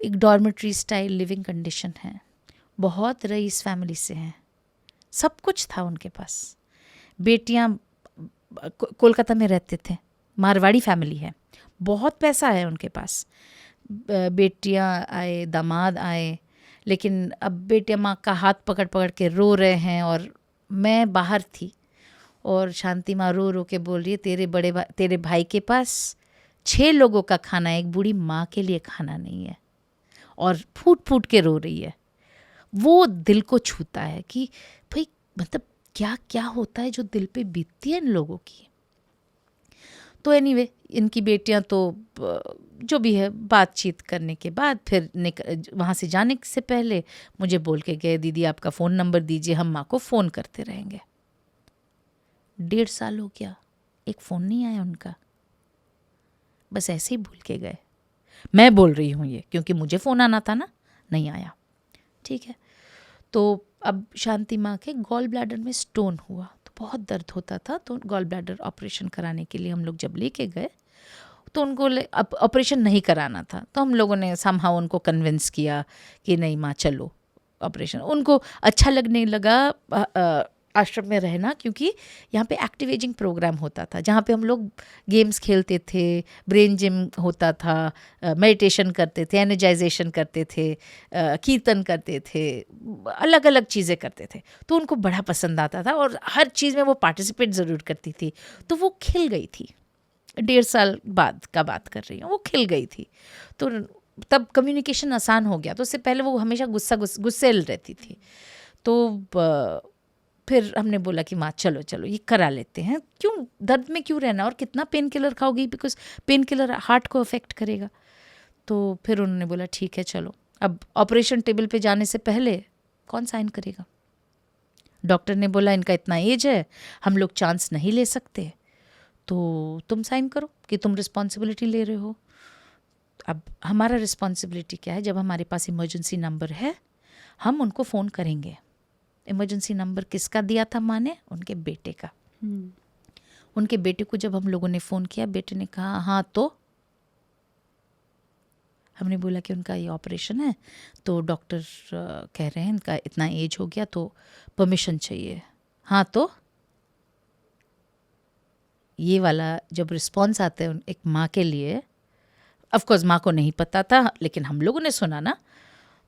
एक डॉर्मेट्री स्टाइल लिविंग कंडीशन है, बहुत रईस फैमिली से हैं, सब कुछ था उनके पास। बेटियाँ कोलकाता में रहते थे, मारवाड़ी फैमिली है, बहुत पैसा है उनके पास। बेटियाँ आए, दामाद आए, लेकिन अब बेटियाँ माँ का हाथ पकड़ पकड़ के रो रहे हैं, और मैं बाहर थी और शांति माँ रो रो के बोल रही है, तेरे भाई के पास 6 लोगों का खाना है, एक बूढ़ी माँ के लिए खाना नहीं है, और फूट फूट के रो रही है। वो दिल को छूता है कि भाई मतलब क्या क्या होता है जो दिल पे बीतती है इन लोगों की। तो एनीवे इनकी बेटियां तो जो भी है बातचीत करने के बाद फिर वहाँ से जाने से पहले मुझे बोल के गए, दीदी आपका फ़ोन नंबर दीजिए, हम माँ को फ़ोन करते रहेंगे। 1.5 साल हो गया, एक फ़ोन नहीं आया उनका, बस ऐसे ही भूल के गए। मैं बोल रही हूँ ये क्योंकि मुझे फ़ोन आना था ना, नहीं आया। ठीक है, तो अब शांति माँ के गॉल ब्लैडर में स्टोन हुआ, तो बहुत दर्द होता था। तो गॉल ब्लैडर ऑपरेशन कराने के लिए हम लोग जब लेके गए तो उनको ऑपरेशन नहीं कराना था, तो हम लोगों ने समहाउ उनको कन्विंस किया कि नहीं माँ चलो ऑपरेशन। उनको अच्छा लगने लगा आश्रम में रहना, क्योंकि यहाँ पे एक्टिव एजिंग प्रोग्राम होता था जहाँ पे हम लोग गेम्स खेलते थे, ब्रेन जिम होता था, मेडिटेशन करते थे, एनर्जाइजेशन करते थे, कीर्तन करते थे, अलग अलग चीज़ें करते थे। तो उनको बड़ा पसंद आता था और हर चीज़ में वो पार्टिसिपेट ज़रूर करती थी। तो वो खिल गई थी, 1.5 साल बाद का बात कर रही हूँ, वो खिल गई थी। तो तब कम्युनिकेशन आसान हो गया। तो उससे पहले वो हमेशा गुस्सेल रहती थी। तो फिर हमने बोला कि माँ चलो चलो ये करा लेते हैं, क्यों दर्द में क्यों रहना, और कितना पेन किलर खाओगी, बिकॉज पेन किलर हार्ट को अफेक्ट करेगा। तो फिर उन्होंने बोला ठीक है चलो। अब ऑपरेशन टेबल पे जाने से पहले कौन साइन करेगा? डॉक्टर ने बोला इनका इतना एज है, हम लोग चांस नहीं ले सकते, तो तुम साइन करो कि तुम रिस्पॉन्सिबिलिटी ले रहे हो। अब हमारा रिस्पॉन्सिबिलिटी क्या है? जब हमारे पास इमरजेंसी नंबर है हम उनको फ़ोन करेंगे। इमरजेंसी नंबर किसका दिया था माँ ने? उनके बेटे का। उनके बेटे को जब हम लोगों ने फ़ोन किया, बेटे ने कहा हाँ, तो हमने बोला कि उनका ये ऑपरेशन है, तो डॉक्टर कह रहे हैं इनका इतना एज हो गया तो परमिशन चाहिए। हाँ, तो ये वाला जब रिस्पॉन्स आता है एक माँ के लिए, ऑफ कोर्स माँ को नहीं पता था, लेकिन हम लोगों ने सुना ना,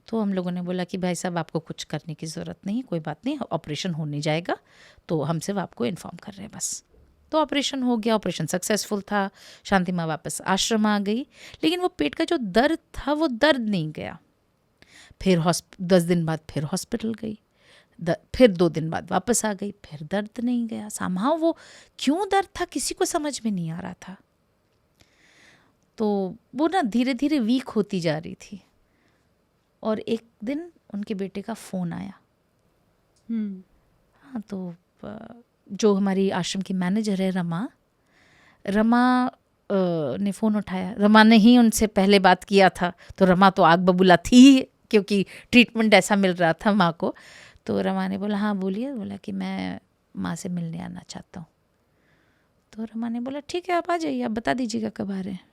तो हम लोगों ने बोला कि भाई साहब आपको कुछ करने की ज़रूरत नहीं, कोई बात नहीं, ऑपरेशन होने जाएगा, तो हम सिर्फ आपको इन्फॉर्म कर रहे हैं बस। तो ऑपरेशन हो गया, ऑपरेशन सक्सेसफुल था, शांति माँ वापस आश्रम आ गई। लेकिन वो पेट का जो दर्द था वो दर्द नहीं गया। फिर 10 दिन बाद फिर हॉस्पिटल गई, फिर 2 दिन बाद वापस आ गई, फिर दर्द नहीं गया। सामहाउ वो क्यों दर्द था किसी को समझ में नहीं आ रहा था। तो वो ना धीरे धीरे वीक होती जा रही थी। और एक दिन उनके बेटे का फ़ोन आया। हाँ, तो जो हमारी आश्रम की मैनेजर है रमा ने फ़ोन उठाया। रमा ने ही उनसे पहले बात किया था, तो रमा तो आग बबूला थी ही, क्योंकि ट्रीटमेंट ऐसा मिल रहा था माँ को। तो रमा ने बोला हाँ बोलिए। बोला कि मैं माँ से मिलने आना चाहता हूँ। तो रमा ने बोला ठीक है आप आ जाइए, आप बता दीजिएगा कब आ रहे हैं।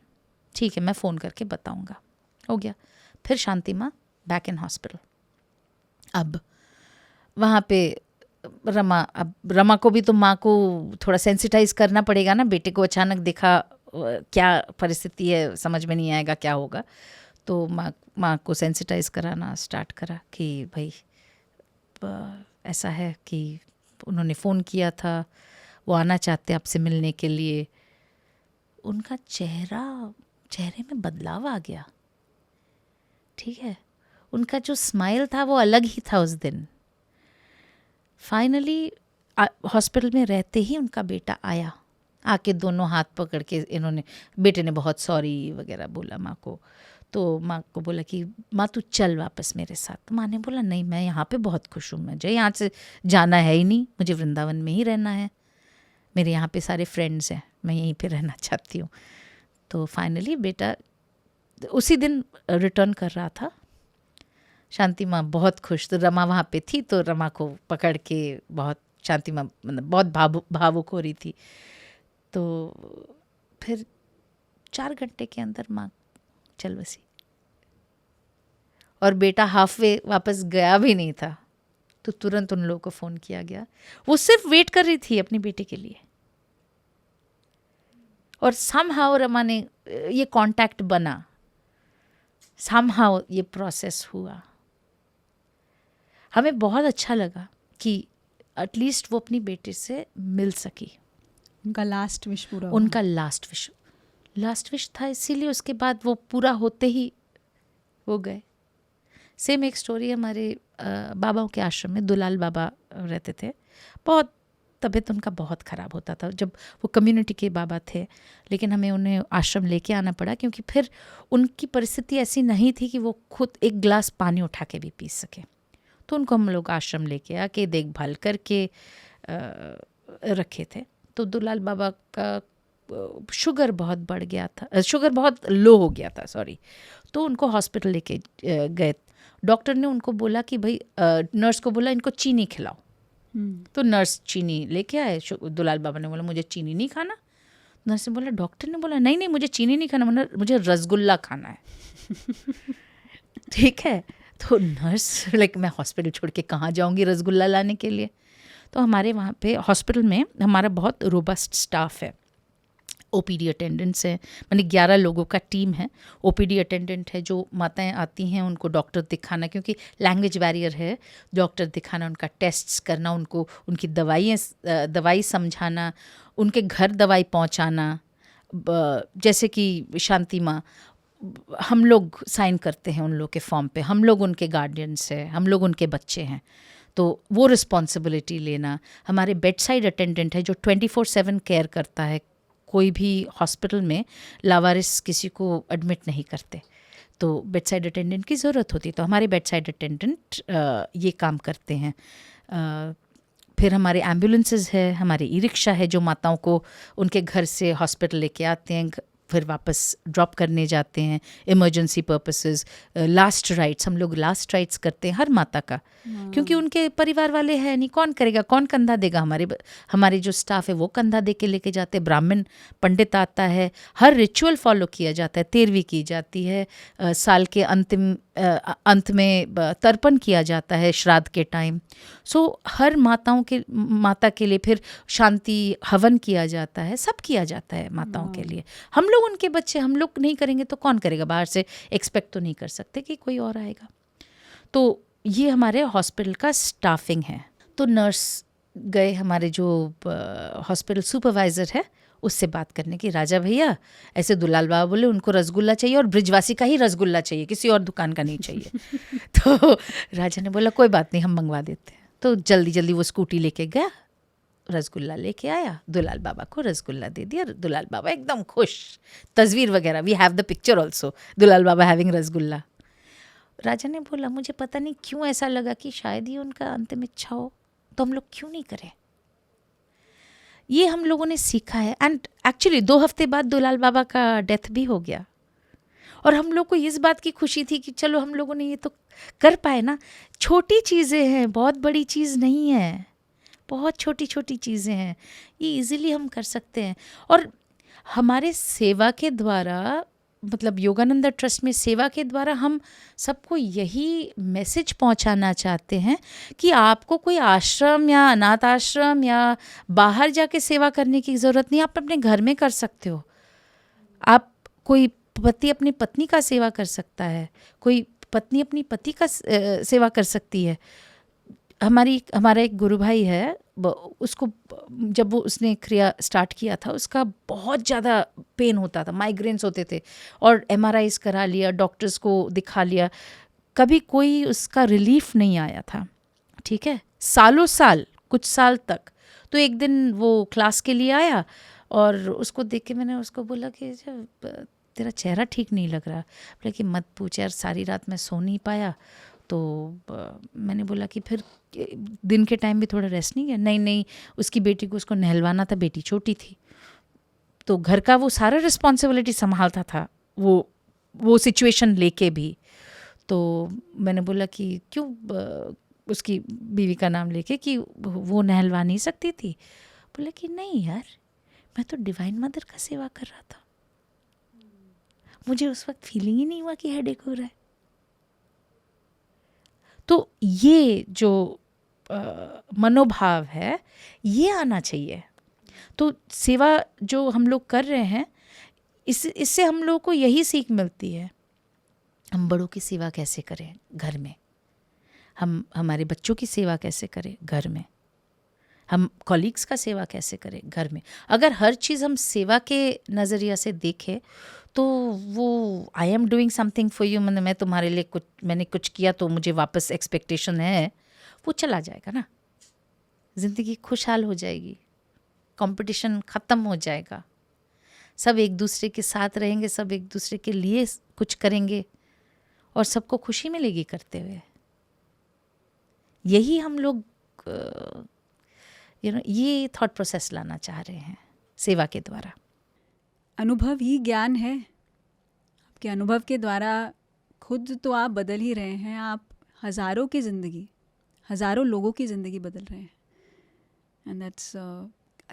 ठीक है, मैं फ़ोन करके बताऊँगा। हो गया। फिर शांति माँ बैक इन हॉस्पिटल। अब वहाँ पे रमा को भी तो माँ को थोड़ा सेंसिटाइज करना पड़ेगा ना। बेटे को अचानक देखा, क्या परिस्थिति है समझ में नहीं आएगा क्या होगा। तो माँ को सेंसिटाइज कराना स्टार्ट करा कि भाई ऐसा है कि उन्होंने फ़ोन किया था, वो आना चाहते आपसे मिलने के लिए। उनका चेहरे में बदलाव आ गया। ठीक है, उनका जो स्माइल था वो अलग ही था उस दिन। फाइनली हॉस्पिटल में रहते ही उनका बेटा आया, आके दोनों हाथ पकड़ के बेटे ने बहुत सॉरी वगैरह बोला माँ को। तो माँ को बोला कि माँ तू चल वापस मेरे साथ। तो माँ ने बोला नहीं, मैं यहाँ पे बहुत खुश हूँ, मुझे यहाँ से जाना है ही नहीं, मुझे वृंदावन में ही रहना है, मेरे यहाँ पे सारे फ्रेंड्स हैं, मैं यहीं पे रहना चाहती हूँ। तो फाइनली बेटा उसी दिन रिटर्न कर रहा था। शांति माँ बहुत खुश, तो रमा वहाँ पे थी, तो रमा को पकड़ के बहुत शांति माँ मतलब बहुत भावुक हो रही थी। तो फिर 4 घंटे के अंदर माँ चल बसी और बेटा हाफवे वापस गया भी नहीं था। तो तुरंत उन लोगों को फ़ोन किया गया। वो सिर्फ वेट कर रही थी अपने बेटे के लिए, और समहाउ रमा ने ये कांटेक्ट बना, समहाउ ये प्रोसेस हुआ। हमें बहुत अच्छा लगा कि एटलीस्ट वो अपनी बेटे से मिल सकी। उनका लास्ट विश पूरा उनका लास्ट विश था, इसीलिए उसके बाद वो पूरा होते ही वो गए। एक स्टोरी हमारे बाबाओं के आश्रम में दुलाल बाबा रहते थे, बहुत तबीयत उनका बहुत ख़राब होता था, जब वो कम्युनिटी के बाबा थे, लेकिन हमें उन्हें आश्रम लेके आना पड़ा क्योंकि फिर उनकी परिस्थिति ऐसी नहीं थी कि वो खुद एक गिलास पानी उठा के भी पी सके। तो उनको हम लोग आश्रम लेके आके देखभाल करके रखे थे। तो दुलाल बाबा का शुगर बहुत बढ़ गया था, शुगर बहुत लो हो गया था, सॉरी। तो उनको हॉस्पिटल लेके गए। डॉक्टर ने उनको बोला कि भाई, नर्स को बोला इनको चीनी खिलाओ। तो नर्स चीनी लेके आए। दुलाल बाबा ने बोला मुझे चीनी नहीं खाना। नर्स ने बोला, डॉक्टर ने बोला नहीं नहीं मुझे चीनी नहीं खाना, मुझे रसगुल्ला खाना है। ठीक है। तो नर्स मैं हॉस्पिटल छोड़ के कहाँ जाऊँगी रसगुल्ला लाने के लिए। तो हमारे वहाँ पे हॉस्पिटल में हमारा बहुत रोबस्ट स्टाफ है। ओपीडी अटेंडेंट्स हैं, मैंने 11 लोगों का टीम है। ओपीडी अटेंडेंट है, जो माताएं आती हैं उनको डॉक्टर दिखाना, क्योंकि लैंग्वेज बैरियर है, डॉक्टर दिखाना, उनका टेस्ट्स करना, उनको उनकी दवाई समझाना, उनके घर दवाई पहुंचाना। जैसे कि शांति माँ, हम लोग साइन करते हैं उन लोग के फॉर्म पे, हम लोग उनके गार्डियंस हैं, हम लोग उनके बच्चे हैं, तो वो रिस्पॉन्सिबिलिटी लेना। हमारे बेड साइड अटेंडेंट है जो 24/7 केयर करता है। कोई भी हॉस्पिटल में लावारिस किसी को एडमिट नहीं करते, तो बेड साइड अटेंडेंट की ज़रूरत होती, तो हमारे बेड साइड अटेंडेंट ये काम करते हैं। फिर हमारे एम्बुलेंसेस है, हमारे ई रिक्शा है जो माताओं को उनके घर से हॉस्पिटल लेके आते हैं, फिर वापस ड्रॉप करने जाते हैं इमरजेंसी पर्पसेस। लास्ट राइट्स, हम लोग लास्ट राइट्स करते हैं हर माता का, क्योंकि उनके परिवार वाले हैं नहीं, कौन करेगा, कौन कंधा देगा। हमारे जो स्टाफ है वो कंधा दे के लेके जाते हैं। ब्राह्मण पंडित आता है, हर रिचुअल फॉलो किया जाता है, तेरवी की जाती है, साल के अंत में तर्पण किया जाता है श्राद्ध के टाइम। सो हर माता के लिए फिर शांति हवन किया जाता है, सब किया जाता है माताओं के लिए। हम लोग उनके बच्चे, हम लोग नहीं करेंगे तो कौन करेगा, बाहर से एक्सपेक्ट तो नहीं कर सकते कि कोई और आएगा। तो ये हमारे हॉस्पिटल का स्टाफिंग है। तो नर्स गए, हमारे जो हॉस्पिटल सुपरवाइज़र है उससे बात करने की, राजा भैया ऐसे दुलाल बाबा बोले उनको रसगुल्ला चाहिए और ब्रिजवासी का ही रसगुल्ला चाहिए, किसी और दुकान का नहीं चाहिए। तो राजा ने बोला कोई बात नहीं, हम मंगवा देते हैं। तो जल्दी जल्दी वो स्कूटी लेके गया, रसगुल्ला लेके आया, दुलाल बाबा को रसगुल्ला दे दिया। दुलाल बाबा एकदम खुश, तस्वीर वगैरह, we have the picture also, Dulal Baba having rasgulla. राजा ने बोला मुझे पता नहीं क्यों ऐसा लगा कि शायद ये उनका अंतिम इच्छा हो, तो हम लोग क्यों नहीं करें। ये हम लोगों ने सीखा है। एंड एक्चुअली 2 हफ्ते बाद दुलाल बाबा का डेथ भी हो गया, और हम लोग को इस बात की खुशी थी कि चलो हम लोगों ने ये तो कर पाए ना। छोटी चीज़ें हैं, बहुत बड़ी चीज़ नहीं है, बहुत छोटी छोटी चीज़ें हैं, ये इजीली हम कर सकते हैं। और हमारे सेवा के द्वारा, मतलब योगानंदा ट्रस्ट में सेवा के द्वारा हम सबको यही मैसेज पहुंचाना चाहते हैं कि आपको कोई आश्रम या अनाथ आश्रम या बाहर जाके सेवा करने की ज़रूरत नहीं, आप अपने घर में कर सकते हो। आप, कोई पति अपनी पत्नी का सेवा कर सकता है, कोई पत्नी अपनी पति का सेवा कर सकती है। हमारा एक गुरु भाई है, उसको जब उसने क्रिया स्टार्ट किया था, उसका बहुत ज़्यादा पेन होता था, माइग्रेन्स होते थे, और MRIs करा लिया, डॉक्टर्स को दिखा लिया, कभी कोई उसका रिलीफ नहीं आया था। ठीक है, सालों साल, कुछ साल तक। तो एक दिन वो क्लास के लिए आया, और उसको देख के मैंने उसको बोला कि तेरा चेहरा ठीक नहीं लग रहा। बोला कि मत पूछ यार, सारी रात मैं सो नहीं पाया। तो मैंने बोला कि फिर दिन के टाइम भी थोड़ा रेस्ट नहीं किया। नहीं, उसकी बेटी को उसको नहलवाना था, बेटी छोटी थी, तो घर का वो सारा रिस्पॉन्सिबिलिटी संभालता था, वो सिचुएशन लेके भी। तो मैंने बोला कि क्यों, उसकी बीवी का नाम लेके, कि वो नहलवा नहीं सकती थी। बोला कि नहीं यार, मैं तो डिवाइन मदर का सेवा कर रहा था, मुझे उस वक्त फीलिंग ही नहीं हुआ कि हेडेक हो रहा है। तो ये जो मनोभाव है, ये आना चाहिए। तो सेवा जो हम लोग कर रहे हैं, इससे हम लोग को यही सीख मिलती है, हम बड़ों की सेवा कैसे करें घर में, हम हमारे बच्चों की सेवा कैसे करें घर में, हम कॉलीग्स का सेवा कैसे करें घर में। अगर हर चीज़ हम सेवा के नज़रिया से देखें, तो वो I am doing something for you, मैं तुम्हारे लिए मैंने कुछ किया तो मुझे वापस एक्सपेक्टेशन है, वो चला जाएगा ना, ज़िंदगी खुशहाल हो जाएगी, कंपटीशन ख़त्म हो जाएगा, सब एक दूसरे के साथ रहेंगे, सब एक दूसरे के लिए कुछ करेंगे और सबको खुशी मिलेगी करते हुए। यही हम लोग ये थॉट प्रोसेस लाना चाह रहे हैं सेवा के द्वारा। अनुभव ही ज्ञान है। आपके अनुभव के द्वारा खुद तो आप बदल ही रहे हैं, आप हज़ारों की ज़िंदगी, हज़ारों लोगों की ज़िंदगी बदल रहे हैं। एंड दैट्स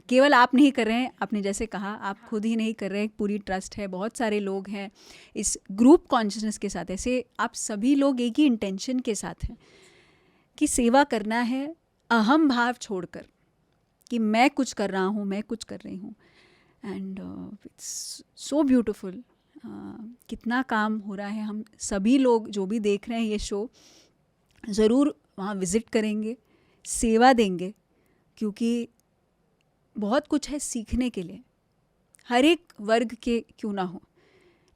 केवल आप नहीं कर रहे हैं, आपने जैसे कहा आप खुद ही नहीं कर रहे हैं, पूरी ट्रस्ट है, बहुत सारे लोग हैं इस ग्रुप कॉन्शियसनेस के साथ। ऐसे आप सभी लोग एक ही इंटेंशन के साथ हैं कि सेवा करना है, अहम भाव छोड़कर कि मैं कुछ कर रहा हूँ, मैं कुछ कर रही हूँ। And it's so beautiful. कितना काम हो रहा है। हम सभी लोग जो भी देख रहे हैं ये शो, ज़रूर वहाँ विज़िट करेंगे, सेवा देंगे, क्योंकि बहुत कुछ है सीखने के लिए, हर एक वर्ग के क्यों ना हो,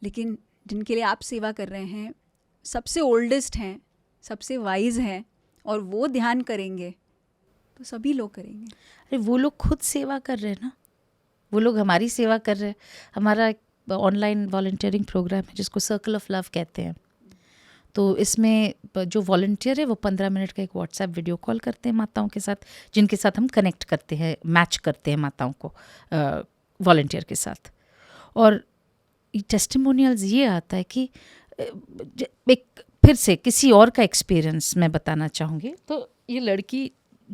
लेकिन जिनके लिए आप सेवा कर रहे हैं सबसे ओल्डेस्ट हैं, सबसे वाइज हैं, और वो ध्यान करेंगे तो सभी लोग करेंगे। अरे वो लोग खुद सेवा कर रहे हैं ना, वो लोग हमारी सेवा कर रहे हैं। हमारा ऑनलाइन वॉलंटियरिंग प्रोग्राम है जिसको सर्कल ऑफ लव कहते हैं। तो इसमें जो वॉलंटियर है वो 15 मिनट का एक व्हाट्सएप वीडियो कॉल करते हैं माताओं के साथ, जिनके साथ हम कनेक्ट करते हैं, मैच करते हैं माताओं को वॉलंटियर के साथ। और टेस्टिमोनियल्स ये आता है कि एक फिर से किसी और का एक्सपीरियंस मैं बताना चाहूँगी। तो ये लड़की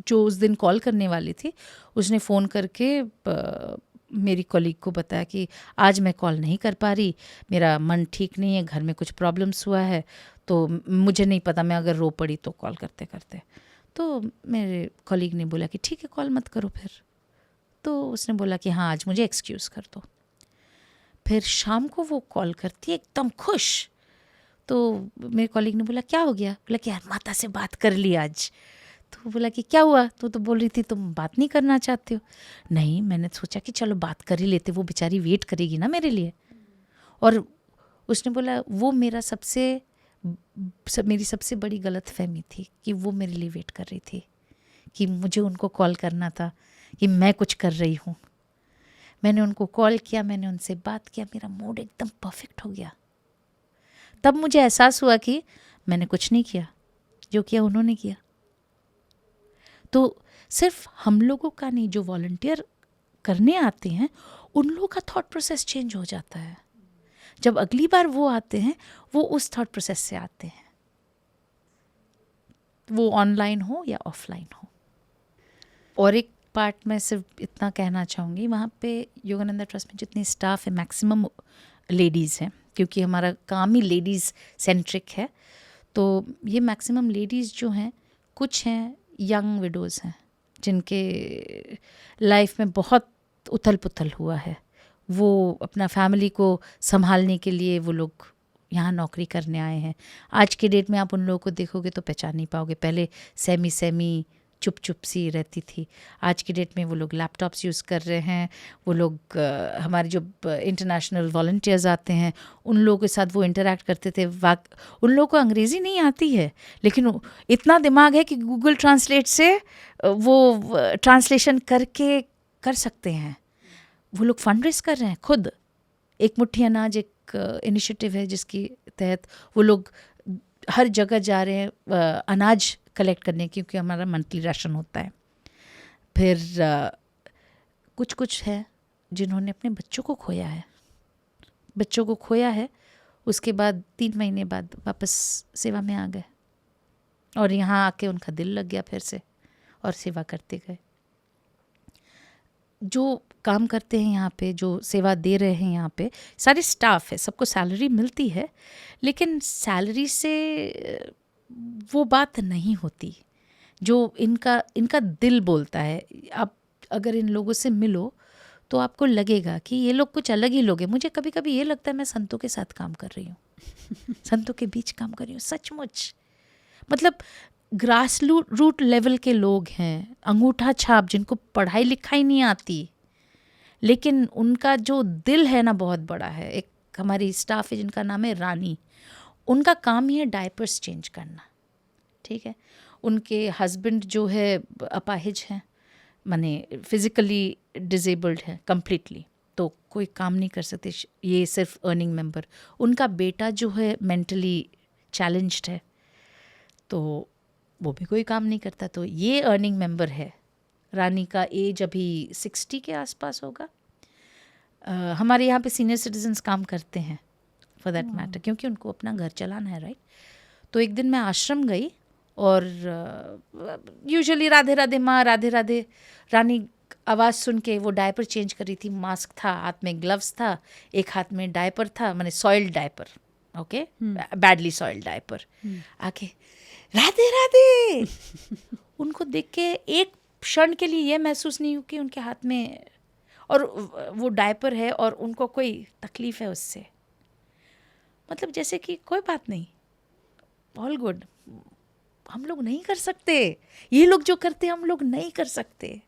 जो उस दिन कॉल करने वाली थी, उसने फ़ोन करके मेरी कॉलीग को बताया कि आज मैं कॉल नहीं कर पा रही, मेरा मन ठीक नहीं है, घर में कुछ प्रॉब्लम्स हुआ है, तो मुझे नहीं पता मैं अगर रो पड़ी तो कॉल करते करते। तो मेरे कॉलीग ने बोला कि ठीक है कॉल मत करो फिर। तो उसने बोला कि हाँ आज मुझे एक्सक्यूज़ कर दो। फिर शाम को वो कॉल करती है एकदम खुश। तो मेरे कॉलीग ने बोला क्या हो गया? बोला कि यार माता से बात कर ली आज। तो बोला कि क्या हुआ? तो बोल रही थी तुम बात नहीं करना चाहते हो। नहीं, मैंने सोचा कि चलो बात कर ही लेते, वो बेचारी वेट करेगी ना मेरे लिए। और उसने बोला वो मेरी सबसे बड़ी गलतफहमी थी कि वो मेरे लिए वेट कर रही थी, कि मुझे उनको कॉल करना था कि मैं कुछ कर रही हूँ। मैंने उनको कॉल किया, मैंने उनसे बात किया, मेरा मूड एकदम परफेक्ट हो गया। तब मुझे एहसास हुआ कि मैंने कुछ नहीं किया, जो किया उन्होंने किया। तो सिर्फ हम लोगों का नहीं, जो वॉलंटियर करने आते हैं उन लोगों का थॉट प्रोसेस चेंज हो जाता है। जब अगली बार वो आते हैं वो उस थॉट प्रोसेस से आते हैं, वो ऑनलाइन हो या ऑफलाइन हो। और एक पार्ट मैं सिर्फ इतना कहना चाहूँगी, वहाँ पे योगानंदा ट्रस्ट में जितने स्टाफ है मैक्सिमम लेडीज़ हैं, क्योंकि हमारा काम ही लेडीज़ सेंट्रिक है। तो ये मैक्सिमम लेडीज़ जो हैं, कुछ हैं यंग विडोज़ हैं जिनके लाइफ में बहुत उथल पुथल हुआ है, वो अपना फैमिली को संभालने के लिए वो लोग यहाँ नौकरी करने आए हैं। आज के डेट में आप उन लोगों को देखोगे तो पहचान नहीं पाओगे। पहले सेमी चुप चुप सी रहती थी, आज की डेट में वो लोग लैपटॉप्स यूज़ कर रहे हैं। वो लोग हमारे जो इंटरनेशनल वॉलंटियर्स आते हैं उन लोगों के साथ वो इंटरेक्ट करते थे। उन लोगों को अंग्रेज़ी नहीं आती है, लेकिन इतना दिमाग है कि गूगल ट्रांसलेट से वो ट्रांसलेशन करके कर सकते हैं। वो लोग फंड रेज कर रहे हैं खुद। एक मुट्ठी अनाज एक इनिशिएटिव है जिसके तहत वो लोग हर जगह जा रहे हैं अनाज कलेक्ट करने, क्योंकि हमारा मंथली राशन होता है। फिर कुछ है जिन्होंने अपने बच्चों को खोया है, उसके बाद 3 महीने बाद वापस सेवा में आ गए और यहाँ आके उनका दिल लग गया फिर से और सेवा करते गए। जो काम करते हैं यहाँ पे, जो सेवा दे रहे हैं यहाँ पे, सारे स्टाफ है, सबको सैलरी मिलती है, लेकिन सैलरी से वो बात नहीं होती जो इनका दिल बोलता है। आप अगर इन लोगों से मिलो तो आपको लगेगा कि ये लोग कुछ अलग ही लोग हैं। मुझे कभी कभी ये लगता है मैं संतों के साथ काम कर रही हूँ संतों के बीच काम कर रही हूँ सचमुच। मतलब ग्रास रूट लेवल के लोग हैं, अंगूठा छाप, जिनको पढ़ाई लिखाई नहीं आती, लेकिन उनका जो दिल है ना बहुत बड़ा है। एक हमारी स्टाफ है जिनका नाम है रानी, उनका काम ही है डायपर्स चेंज करना, ठीक है। उनके हस्बैंड जो है अपाहिज हैं, माने फिज़िकली डिसेबल्ड है कंप्लीटली, तो कोई काम नहीं कर सकते, ये सिर्फ अर्निंग मेंबर। उनका बेटा जो है मेंटली चैलेंज्ड है, तो वो भी कोई काम नहीं करता। तो ये अर्निंग मेंबर है। रानी का एज अभी 60 के आसपास होगा। हमारे यहाँ पे सीनियर सिटीजन्स काम करते हैं फॉर दैट मैटर, क्योंकि उनको अपना घर चलाना है, राइट। तो एक दिन मैं आश्रम गई और यूजुअली राधे राधे माँ, राधे राधे रानी आवाज़ सुन के वो डायपर चेंज कर रही थी। मास्क था, हाथ में ग्लव्स था, एक हाथ में डायपर था, मैंने soiled diaper, okay, badly soiled diaper. आके राधे राधे उनको देख के एक क्षण के लिए ये महसूस नहीं हुआ कि उनके हाथ में और वो डायपर है और उनको कोई तकलीफ़ है उससे। मतलब जैसे कि कोई बात नहीं, ऑल गुड। हम लोग नहीं कर सकते, ये लोग जो करते हम लोग नहीं कर सकते।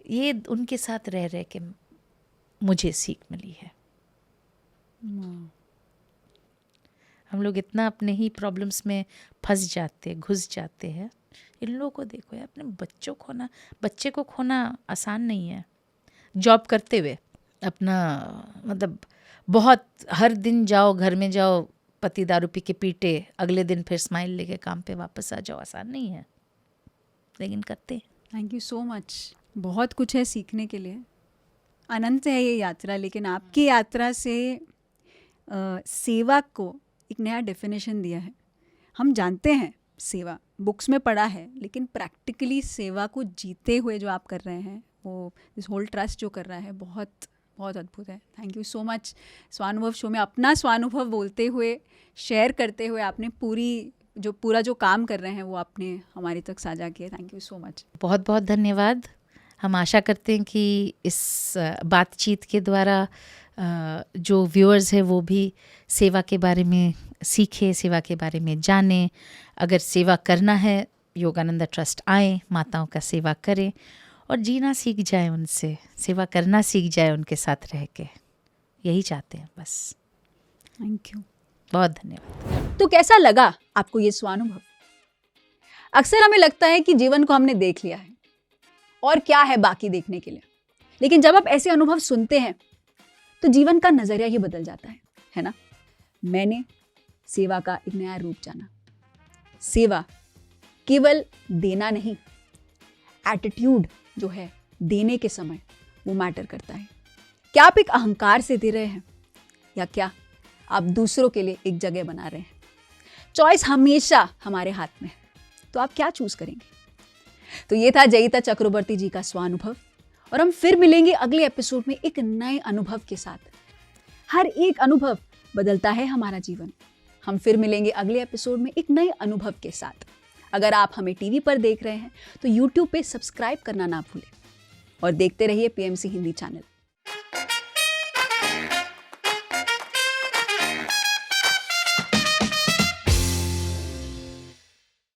ये उनके साथ रह रह के मुझे सीख मिली है। हम लोग इतना अपने ही प्रॉब्लम्स में फंस जाते, घुस जाते हैं। इन लोगों को देखो यार, अपने बच्चे को खोना आसान नहीं है। जॉब करते हुए अपना मतलब बहुत हर दिन जाओ, घर में जाओ, पति दारू पी के पीटे, अगले दिन फिर स्माइल लेके काम पे वापस आ जाओ, आसान नहीं है, लेकिन करते हैं। Thank you so much. बहुत कुछ है सीखने के लिए, अनंत है ये यात्रा। लेकिन आपकी यात्रा से सेवा को एक नया डेफिनेशन दिया है। हम जानते हैं सेवा, बुक्स में पढ़ा है, लेकिन प्रैक्टिकली सेवा को जीते हुए जो आप कर रहे हैं, वो दिस होल ट्रस्ट जो कर रहा है, बहुत बहुत अद्भुत है। Thank you so much. स्वानुभव शो में अपना स्वानुभव बोलते हुए, शेयर करते हुए आपने पूरा जो काम कर रहे हैं वो आपने हमारे तक साझा किया। Thank you so much. बहुत बहुत धन्यवाद। हम आशा करते हैं कि इस बातचीत के द्वारा जो व्यूअर्स हैं वो भी सेवा के बारे में सीखे, सेवा के बारे में जाने। अगर सेवा करना है, योगानंदा ट्रस्ट आए, माताओं का सेवा करें और जीना सीख जाए, उनसे सेवा करना सीख जाए, उनके साथ रह के। यही चाहते हैं बस। थैंक यू, बहुत धन्यवाद। तो कैसा लगा आपको ये स्वानुभव? अक्सर हमें लगता है कि जीवन को हमने देख लिया है और क्या है बाकी देखने के लिए, लेकिन जब आप ऐसे अनुभव सुनते हैं तो जीवन का नजरिया ही बदल जाता है ना। मैंने सेवा का एक नया रूप जाना। सेवा केवल देना नहीं, एटीट्यूड जो है देने के समय वो मैटर करता है। क्या आप एक अहंकार से दे रहे हैं या क्या आप दूसरों के लिए एक जगह बना रहे हैं? चॉइस हमेशा हमारे हाथ में है, तो आप क्या चूज करेंगे? तो ये था जयिता चक्रवर्ती जी का स्वानुभव, और हम फिर मिलेंगे अगले एपिसोड में एक नए अनुभव के साथ। हर एक अनुभव बदलता है हमारा जीवन। हम फिर मिलेंगे अगले एपिसोड में एक नए अनुभव के साथ। अगर आप हमें टीवी पर देख रहे हैं तो YouTube पे सब्सक्राइब करना ना भूलें और देखते रहिए PMC हिंदी चैनल।